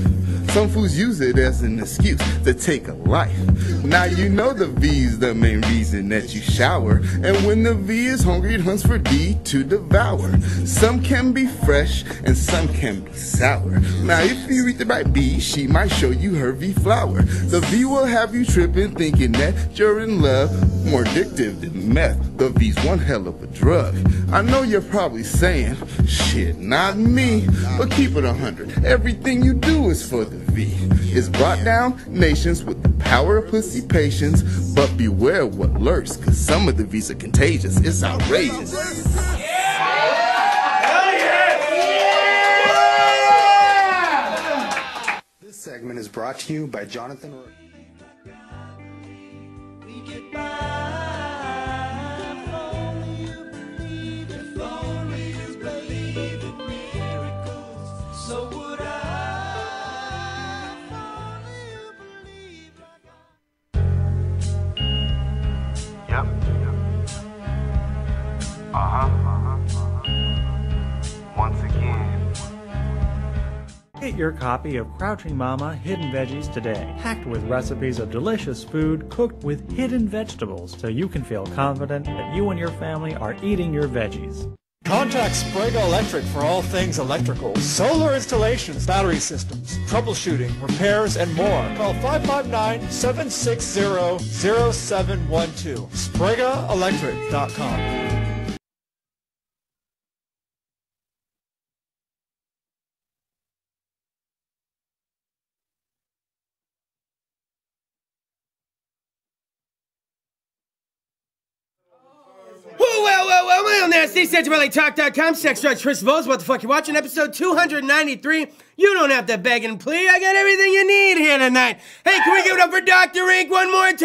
Some fools use it as an excuse to take a life. Now you know the V's the main reason that you shower. And when the V is hungry, it hunts for D to devour. Some can be fresh and some can be sour. Now if you eat the right bee, she might show you her V flower. The V will have you tripping, thinking that you're in love. More addictive than meth, the V's one hell of a drug. I know you're probably saying, shit, not me. But keep it 100, everything you do is for the V. It's brought down nations with the power of pussy patience. But beware what lurks, cause some of the V's are contagious. It's outrageous. This segment is brought to you by Jonathan. Once again. Get your copy of Crouching Mama Hidden Veggies today, packed with recipes of delicious food cooked with hidden vegetables, so you can feel confident that you and your family are eating your veggies. Contact Sprague Electric for all things electrical, solar installations, battery systems, troubleshooting, repairs, and more. Call 559-760-0712. SpragueElectric.com. Well, nasty, SexuallyTalk.com, Sex Drugs, Kris DeVold, what the fuck you watching, episode 293. You don't have to beg and plead, I got everything you need here tonight. Hey, can we give it up for Dr. Ink one more time?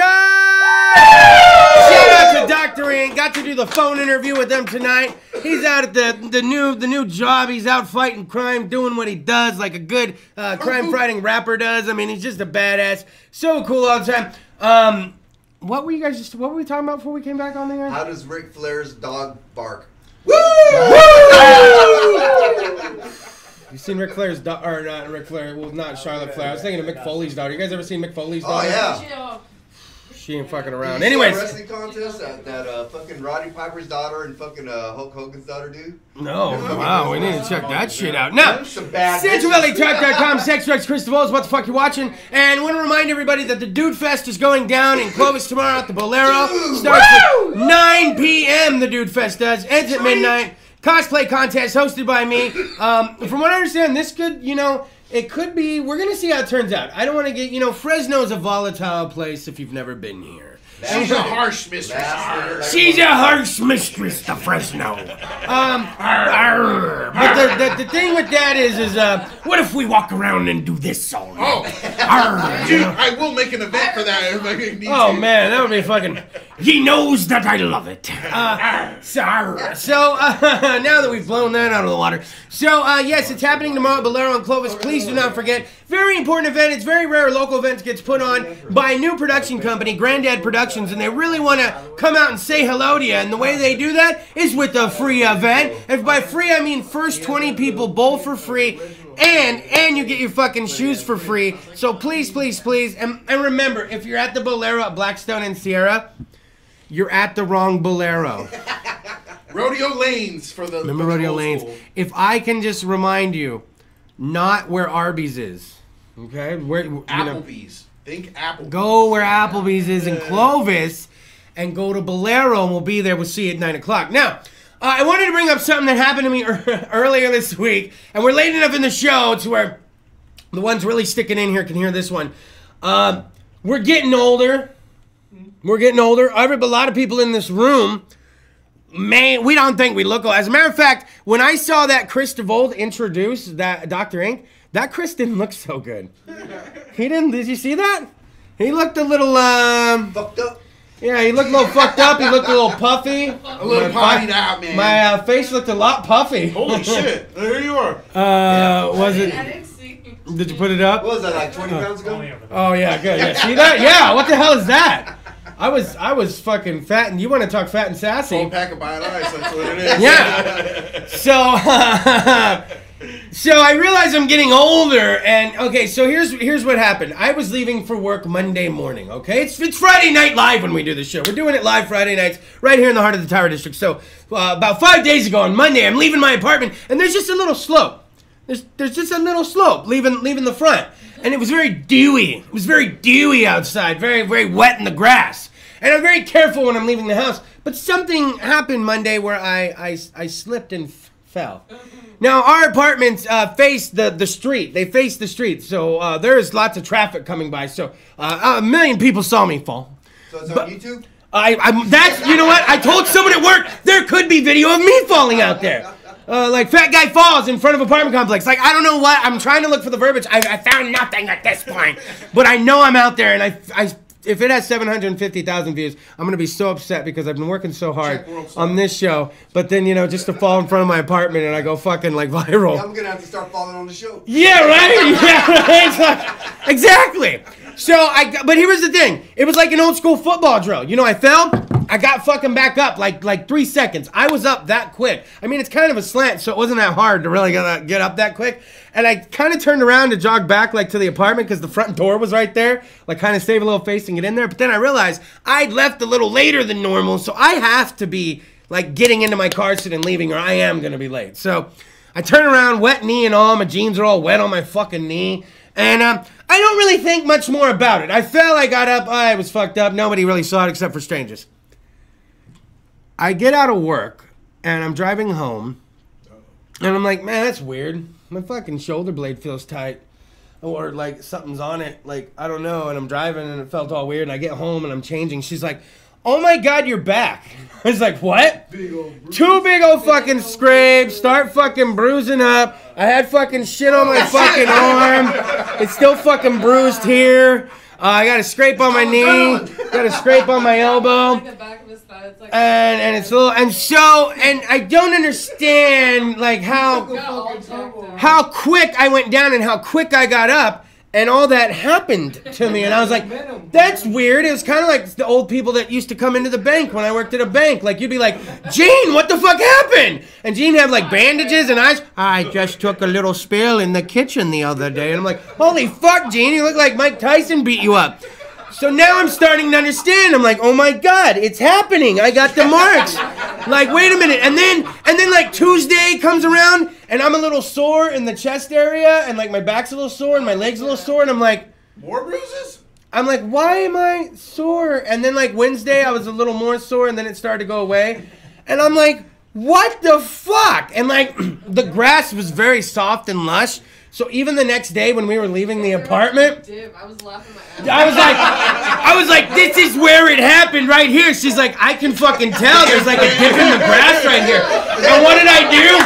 Shout out to Dr. Ink, got to do the phone interview with him tonight. He's out at the new job, he's out fighting crime, doing what he does like a good crime-fighting rapper does. I mean, he's just a badass, so cool all the time. What were we talking about before we came back on the air? How does Ric Flair's dog bark? Woo! You seen Ric Flair's daughter, or not Ric Flair, well, not Charlotte Flair. I was thinking of Mick Foley's daughter. You guys ever seen Mick Foley's daughter? Oh, yeah. She ain't fucking around. Did you see Anyways. that wrestling contest that fucking Roddy Piper's daughter and fucking Hulk Hogan's daughter do? No, wow, we need to check that shit out. Now, SexuallyTalk.com, Sex Drugs, Kris DeVold, what the fuck you watching? And I want to remind everybody that the Dude Fest is going down in Clovis tomorrow at the Bolero. Starts at 9 p.m. the Dude Fest does. Ends at midnight. Cosplay contest hosted by me. From what I understand, this could, it could be, we're going to see how it turns out. I don't want to get, Fresno's a volatile place if you've never been here. She's a harsh mistress. She's a harsh mistress, the Fresno. But the thing with that is what if we walk around and do this all night? Dude, I will make an event for that if I need to. Oh man, that would be fucking. He knows that I love it. So now that we've blown that out of the water, yes, it's happening tomorrow at Bolero and Clovis. Please do not forget. Very important event. It's very rare. Local events gets put on by a new production company, Granddad Productions, and they really want to come out and say hello to you. And the way they do that is with a free event. And by free, I mean first 20 people bowl for free. And you get your fucking shoes for free. So please, please, please. And remember, if you're at the Bolero at Blackstone and Sierra, you're at the wrong Bolero. Rodeo Lanes for the. Remember Rodeo Lanes. If I can just remind you, not where Arby's is. Okay? Where Applebee's. Think Applebee's. Go where Applebee's is in Clovis and go to Bolero and we'll be there. We'll see you at 9 o'clock. Now, I wanted to bring up something that happened to me earlier this week, and we're late enough in the show to where the ones really sticking in here can hear this one. We're getting older. We're getting older. A lot of people in this room, man, we don't think we look old. As a matter of fact, when I saw that Kris DeVold introduce that Dr. Ink, that Kris didn't look so good. He didn't. Did you see that? He looked a little fucked up. Yeah, he looked a little fucked up. He looked a little puffy. A little potted out, man. My face looked a lot puffy. Holy shit! Here you are. Was it? Did you put it up? What was that, like 20 pounds ago? Oh yeah, good. Yeah, see that? Yeah. What the hell is that? I was fucking fat, and you want to talk fat and sassy? Whole pack of Bite Ice. That's what it is. Yeah. So I realize I'm getting older, and okay. So here's what happened. I was leaving for work Monday morning. Okay, it's Friday Night Live when we do this show. We're doing it live Friday nights right here in the heart of the Tower District. So about 5 days ago on Monday, I'm leaving my apartment, and there's just a little slope. There's just a little slope leaving the front, and it was very dewy. It was very dewy outside, very very wet in the grass. And I'm very careful when I'm leaving the house. But something happened Monday where I slipped and fell. Now our apartments face the street. They face the street, so there's lots of traffic coming by. So a million people saw me fall. So it's on YouTube? That's, you know what? I told someone at work there could be video of me falling out there. Like fat guy falls in front of apartment complex. Like I don't know what. I'm trying to look for the verbiage. I found nothing at this point. But I know I'm out there, and I if it has 750,000 views, I'm gonna be so upset because I've been working so hard on this show. But then just to fall in front of my apartment and I go fucking like viral. I'm gonna have to start falling on the show. Yeah, right. Yeah, right. Exactly. So but here was the thing. It was like an old school football drill. I fell. I got fucking back up like 3 seconds. I was up that quick. I mean, it's kind of a slant, so it wasn't that hard to really get up that quick. And I kind of turned around to jog back to the apartment because the front door was right there. Like kind of save a little face and get in there. But then I realized I'd left a little later than normal, so I have to be like getting into my car seat and leaving, or I am gonna be late. So I turn around, wet knee and all. My jeans are all wet on my fucking knee. And I don't really think much more about it. I fell, I got up, I was fucked up. Nobody really saw it except for strangers. I get out of work, and I'm driving home, and I'm like, man, that's weird. My fucking shoulder blade feels tight, or like something's on it, like, I don't know, and I'm driving, and it felt all weird, and I get home, and I'm changing. She's like, oh my God, you're back. I was like, what? Two big old fucking scrapes, start fucking bruising up. I had fucking shit on my fucking arm. It's still fucking bruised here. I got a scrape on my knee, got a scrape on my elbow. And it's a little, and I don't understand like how quick I went down and how quick I got up, and all that happened to me, and I was like, that's weird. It was kind of like the old people that used to come into the bank when I worked at a bank. Like you'd be like, Gene, what the fuck happened? And Gene have like bandages and eyes. I just took a little spill in the kitchen the other day, and I'm like, holy fuck, Gene, you look like Mike Tyson beat you up. So now I'm starting to understand. I'm like, oh my God, it's happening. I got the marks. Like, wait a minute. And then like Tuesday comes around and I'm a little sore in the chest area and like my back's a little sore and my leg's a little sore and I'm like, more bruises? I'm like, why am I sore? And then like Wednesday I was a little more sore and then it started to go away. And I'm like, what the fuck? And like the grass was very soft and lush. So even the next day when we were leaving the apartment, I was laughing my ass off. I was like, this is where it happened right here. She's like, I can fucking tell. There's like a dip in the grass right here. And what did I do?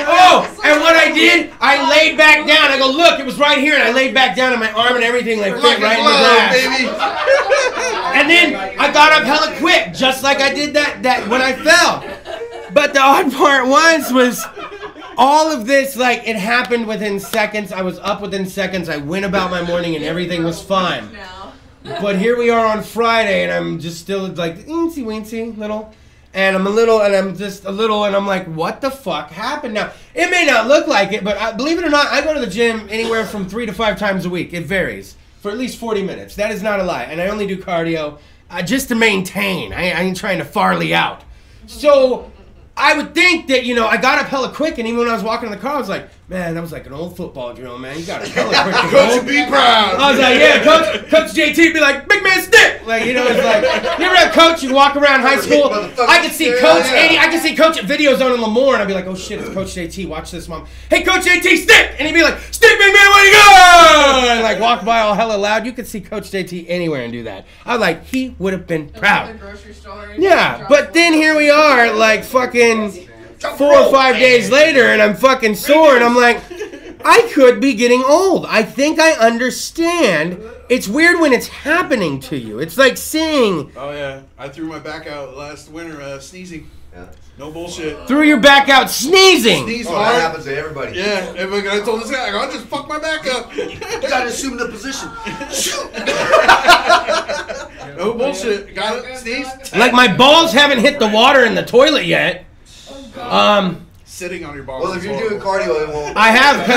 Oh, and what I did, I laid back down. I go, look, it was right here. And I laid back down and my arm and everything like fit right in the grass. Baby. And then I got up hella quick, just like I did that when I fell. But the odd part was all of this, like, it happened within seconds. I was up within seconds. I went about my morning and everything was fine. But here we are on Friday and I'm just still like eensy weensy little. And I'm just a little and I'm like, what the fuck happened now? It may not look like it, but believe it or not, I go to the gym anywhere from 3 to 5 times a week. It varies. For at least 40 minutes. That is not a lie. And I only do cardio just to maintain. I ain't trying to farley out. So I would think that, you know, I got up hella quick, and even when I was walking in the car, I was like, man, that was like an old football drill, man. You got up hella quick. Coach would be proud. I was like, yeah, Coach JT would be like, big man stick. Like, you know, it's like, you ever have Coach, you walk around high school, I could see Coach, I could see Coach at Video Zone in Lemoore, and I'd be like, oh shit, it's Coach JT, watch this, Mom. Hey, Coach JT, stick! And he'd be like, stick, big man, where you go? And like, walk by all hella loud. You could see Coach JT anywhere and do that. I was like, he would have been proud. Yeah, but then here we are, like, fucking 4 or 5 days later, and I'm fucking sore, and I'm like, I could be getting old. I think I understand. It's weird when it's happening to you. It's like seeing. Oh yeah, I threw my back out last winter sneezing. Yeah. No bullshit. Threw your back out sneezing. Sneeze hard. That happens to everybody. Yeah, I told this guy, I just fuck my back up. You gotta assume the position. No bullshit. Got it. Sneeze. Like my balls haven't hit the water in the toilet yet. Sitting on your balls. Well, if you're doing cardio, it won't. I have.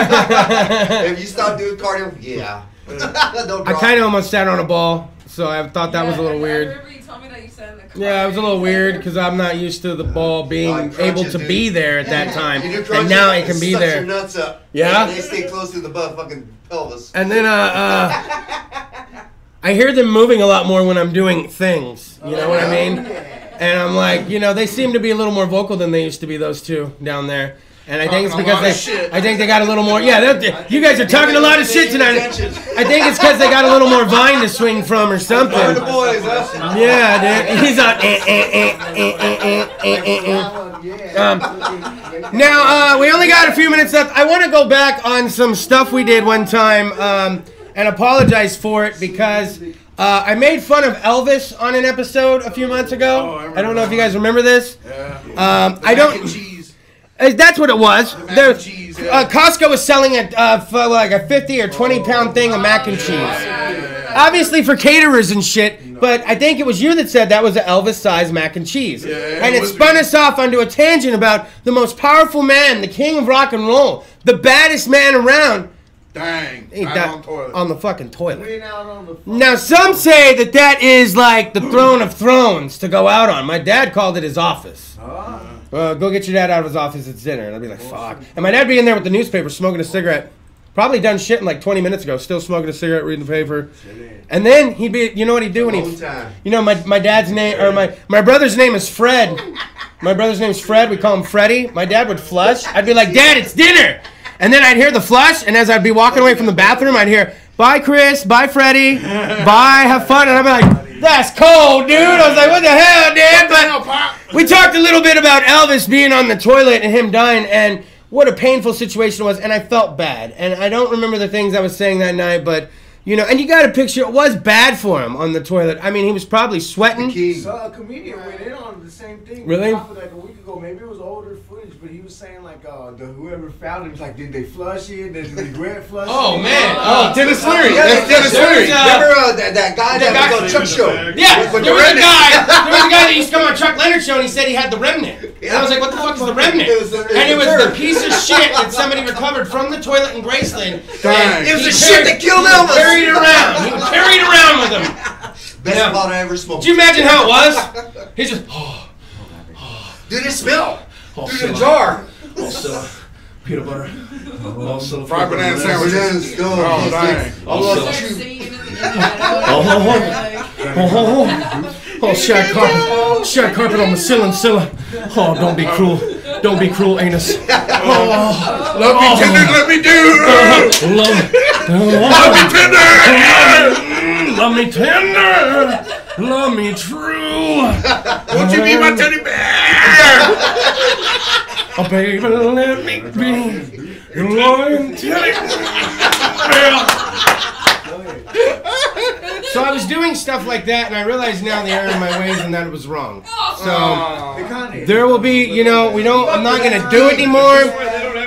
If you stop doing cardio, yeah. I kind of almost sat on a ball, so I thought that was a little weird. I remember you told me that you sat in the car. Yeah, it was a little weird because I'm not used to the ball being able to be there at that time, and now it can be there. Your nuts up. Yeah. They stay close to the fucking pelvis. And then I hear them moving a lot more when I'm doing things. You know what I mean? And I'm like, you know, they seem to be a little more vocal than they used to be, those two down there. And I think it's because they got a little more. Yeah, you guys are talking a lot of shit tonight. I think it's because they got a little more vine to swing from or something. The boys, huh? Yeah, dude. He's on. Now we only got a few minutes left. I want to go back on some stuff we did one time and apologize for it because. I made fun of Elvis on an episode a few months ago. I don't know if you guys remember this. Yeah. I don't. That's what it was. Costco was selling it for like a 50 or 20 pound thing of mac and cheese. Obviously for caterers and shit, but I think it was you that said that was an Elvis-sized mac and cheese. And it spun us off onto a tangent about the most powerful man, the king of rock and roll, the baddest man around. Dang, on the fucking toilet. Now some say that is like the throne of thrones to go out on. My dad called it his office. Go get your dad out of his office, it's dinner. And I'd be like, fuck. And my dad be in there with the newspaper smoking a cigarette. Probably done shit like 20 minutes ago, still smoking a cigarette, reading the paper. And then he'd be, you know what he'd do when you know, my dad's name, or my brother's name is Fred. My brother's name is Fred, we call him Freddie. My dad would flush. I'd be like, Dad, it's dinner. And then I'd hear the flush, and as I'd be walking away from the bathroom, I'd hear, bye, Kris, bye, Freddie, bye, have fun. And I'd be like, that's cold, dude. I was like, what the hell, Dad? But we talked a little bit about Elvis being on the toilet and him dying, and what a painful situation it was, and I felt bad. And I don't remember the things I was saying that night, but, you know, and you got to picture, it was bad for him on the toilet. I mean, he was probably sweating. So a comedian went in on the same thing. Really? Like a week ago, maybe it was older footage, but he was saying like, whoever found him was like, did they flush it? Did they regret flushing? Oh man! Dennis Leary. That's Dennis Leary. Remember that guy that was on Chuck show? Yeah, there was a guy that used to come on Chuck Leonard show, and he said he had the remnant. And I was like, what the fuck is the remnant? And it was the piece of shit that somebody recovered from the toilet in Graceland. It was the shit that killed Elvis. Carried it around. He carried it around with him. Best blunt I ever smoked. Did you imagine how it was? He's just, Dude, it smelled through the jar. Also, peanut butter. Also, fried banana sandwiches. Oh, dang. Oh, shag carpet on the ceiling, Scylla. Oh, don't be cruel. Don't be cruel, anus. Oh, love me tender, let me do. Love me tender. Love me true. Won't you be my teddy bear? Oh, baby, let me be your loving teddy bear. So I was doing stuff like that, and I realize now the error in my ways and that it was wrong. So there will be, you know, I'm not going to do it anymore.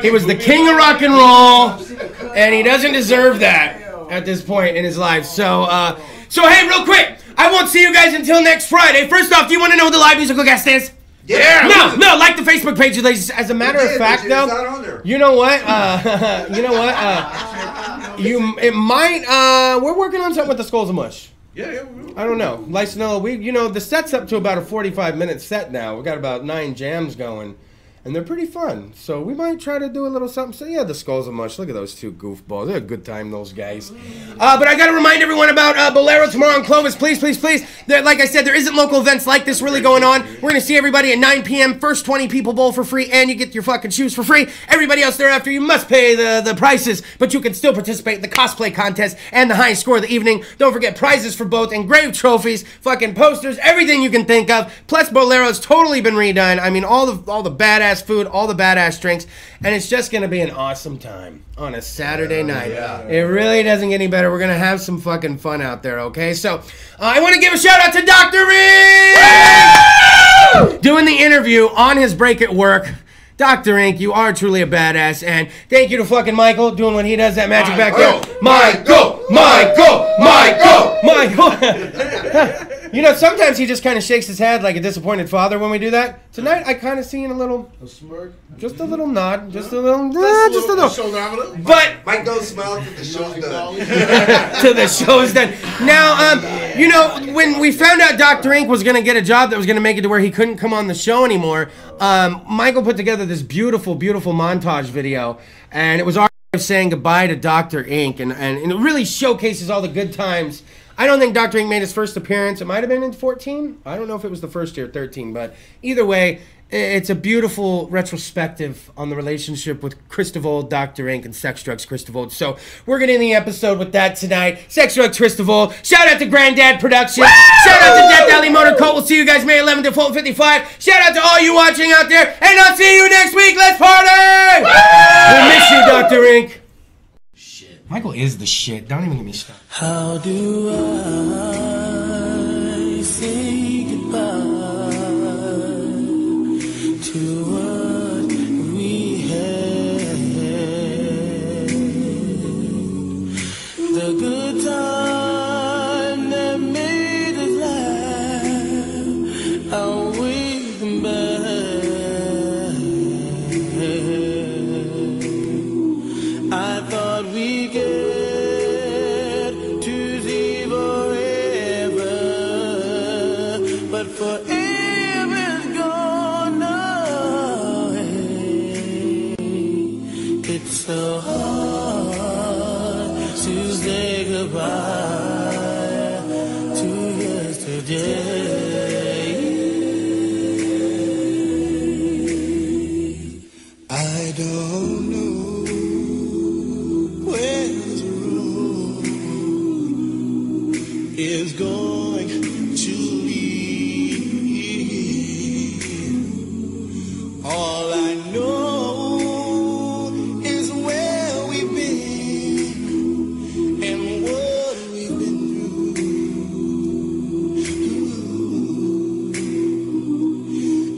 He was the king of rock and roll, and he doesn't deserve that at this point in his life. So hey, real quick, I won't see you guys until next Friday. First off, do you want to know what the live musical guest is? Yeah. No, like the Facebook page, ladies. As a matter of fact, though, you know what? It might. We're working on something with the Skulls of Mush. Yeah. I don't know. Lysanella, the set's up to about a 45-minute set now. We've got about 9 jams going, and they're pretty fun. So we might try to do a little something. So yeah, the Skulls of Mush. Look at those 2 goofballs. They're a good time, those guys. But I got to remind everyone about Bolero tomorrow in Clovis. Please, please, please. Like I said, there isn't local events like this really going on. We're going to see everybody at 9 p.m. First 20 people bowl for free, and you get your fucking shoes for free. Everybody else thereafter, you must pay the prices, but you can still participate in the cosplay contest and the highest score of the evening. Don't forget prizes for both, engraved trophies, fucking posters, everything you can think of. Plus, Bolero's totally been redone. I mean, all the badass food, all the badass drinks, and it's just going to be an awesome time on a Saturday night. It really doesn't get any better. We're going to have some fucking fun out there, okay? So, I want to give a shout out to Dr. Ink! Doing the interview on his break at work. Dr. Ink, you are truly a badass, and thank you to fucking Michael doing what he does, that magic back there. Michael! You know, sometimes he just kind of shakes his head like a disappointed father when we do that. Tonight, I kind of seen a little... A smirk? Just a little nod. Just a little... But... Might go smile till the show's done. Till the show's done. Now, you know, when we found out Dr. Ink was going to get a job that was going to make it to where he couldn't come on the show anymore, Michael put together this beautiful, beautiful montage video, and it was our way of saying goodbye to Dr. Ink, and it really showcases all the good times. I don't think Dr. Ink made his first appearance. It might have been in 14. I don't know if it was the first year, 13. But either way, it's a beautiful retrospective on the relationship with Kris DeVold, Dr. Ink, and Sex Drugs Kris DeVold. So we're going to end the episode with that tonight. Sex Drugs Kris DeVold. Shout out to Granddad Productions. Shout out to Death Alley Motor Cult. We'll see you guys May 11th at Fulton 55. Shout out to all you watching out there. And I'll see you next week. Let's party! We miss you, Dr. Ink. Michael is the shit. Don't even get me started. How do I say goodbye to what we had? The good time that made us laugh, outweigh them bad. I thought we get to see forever, but forever's gone away. It's so hard to say goodbye to yesterday. I don't know is going to lead. All I know is where we've been and what we've been through.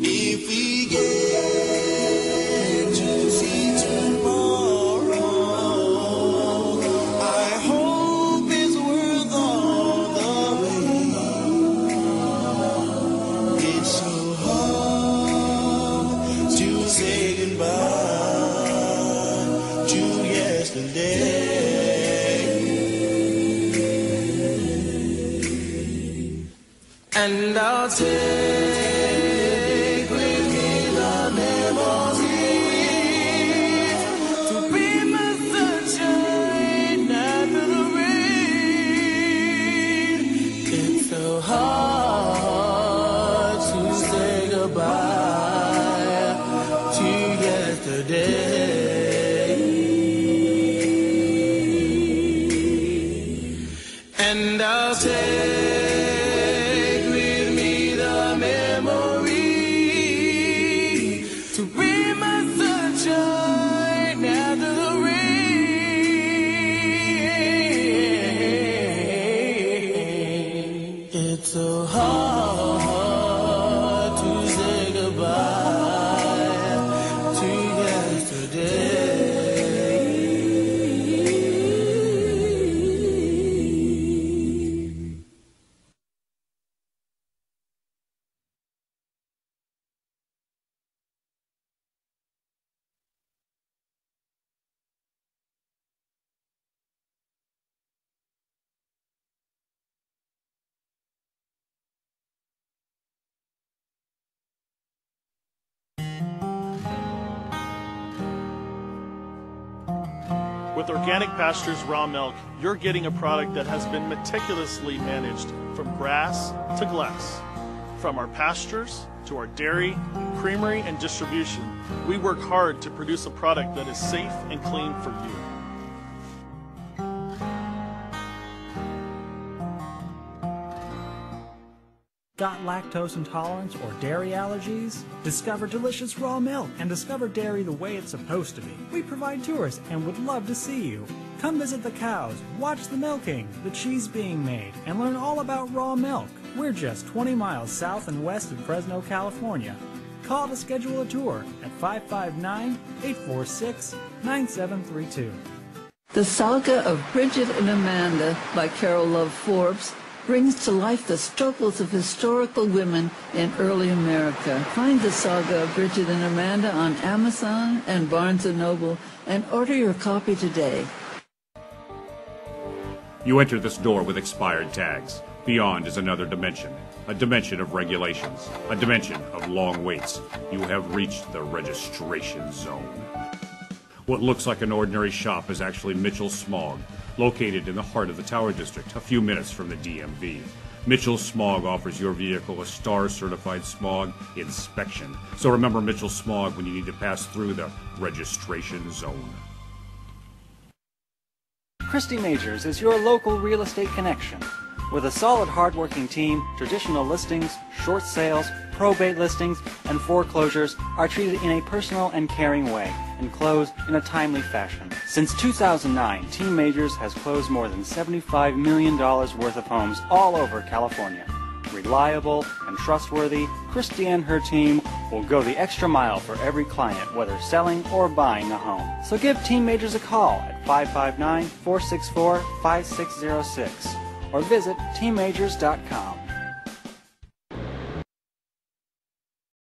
If we get to see tomorrow, I hope it's worth all the wait. It's so hard to say goodbye to yesterday. And I'll take with me the memories to be my sunshine after the rain. It's so hard to say goodbye to yesterday. And I'll take with me the memories With Organic Pastures Raw Milk, you're getting a product that has been meticulously managed from grass to glass. From our pastures to our dairy, creamery, and distribution, we work hard to produce a product that is safe and clean for you. Got lactose intolerance or dairy allergies? Discover delicious raw milk and discover dairy the way it's supposed to be. We provide tours and would love to see you. Come visit the cows, watch the milking, the cheese being made, and learn all about raw milk. We're just 20 miles south and west of Fresno, California. Call to schedule a tour at 559-846-9732. The Saga of Bridget and Amanda by Carol Love Forbes brings to life the struggles of historical women in early America. Find the Saga of Bridget and Amanda on Amazon and Barnes & Noble and order your copy today. You enter this door with expired tags. Beyond is another dimension, a dimension of regulations, a dimension of long waits. You have reached the registration zone. What looks like an ordinary shop is actually Mitchell Smog, located in the heart of the Tower District, a few minutes from the DMV. Mitchell Smog offers your vehicle a STAR-certified smog inspection. So remember Mitchell Smog when you need to pass through the registration zone. Christy Majors is your local real estate connection. With a solid, hardworking team, traditional listings, short sales, probate listings, and foreclosures are treated in a personal and caring way and closed in a timely fashion. Since 2009, Team Majors has closed more than $75 million worth of homes all over California. Reliable and trustworthy, Christy and her team will go the extra mile for every client, whether selling or buying a home. So give Team Majors a call at 559-464-5606 or visit teammajors.com.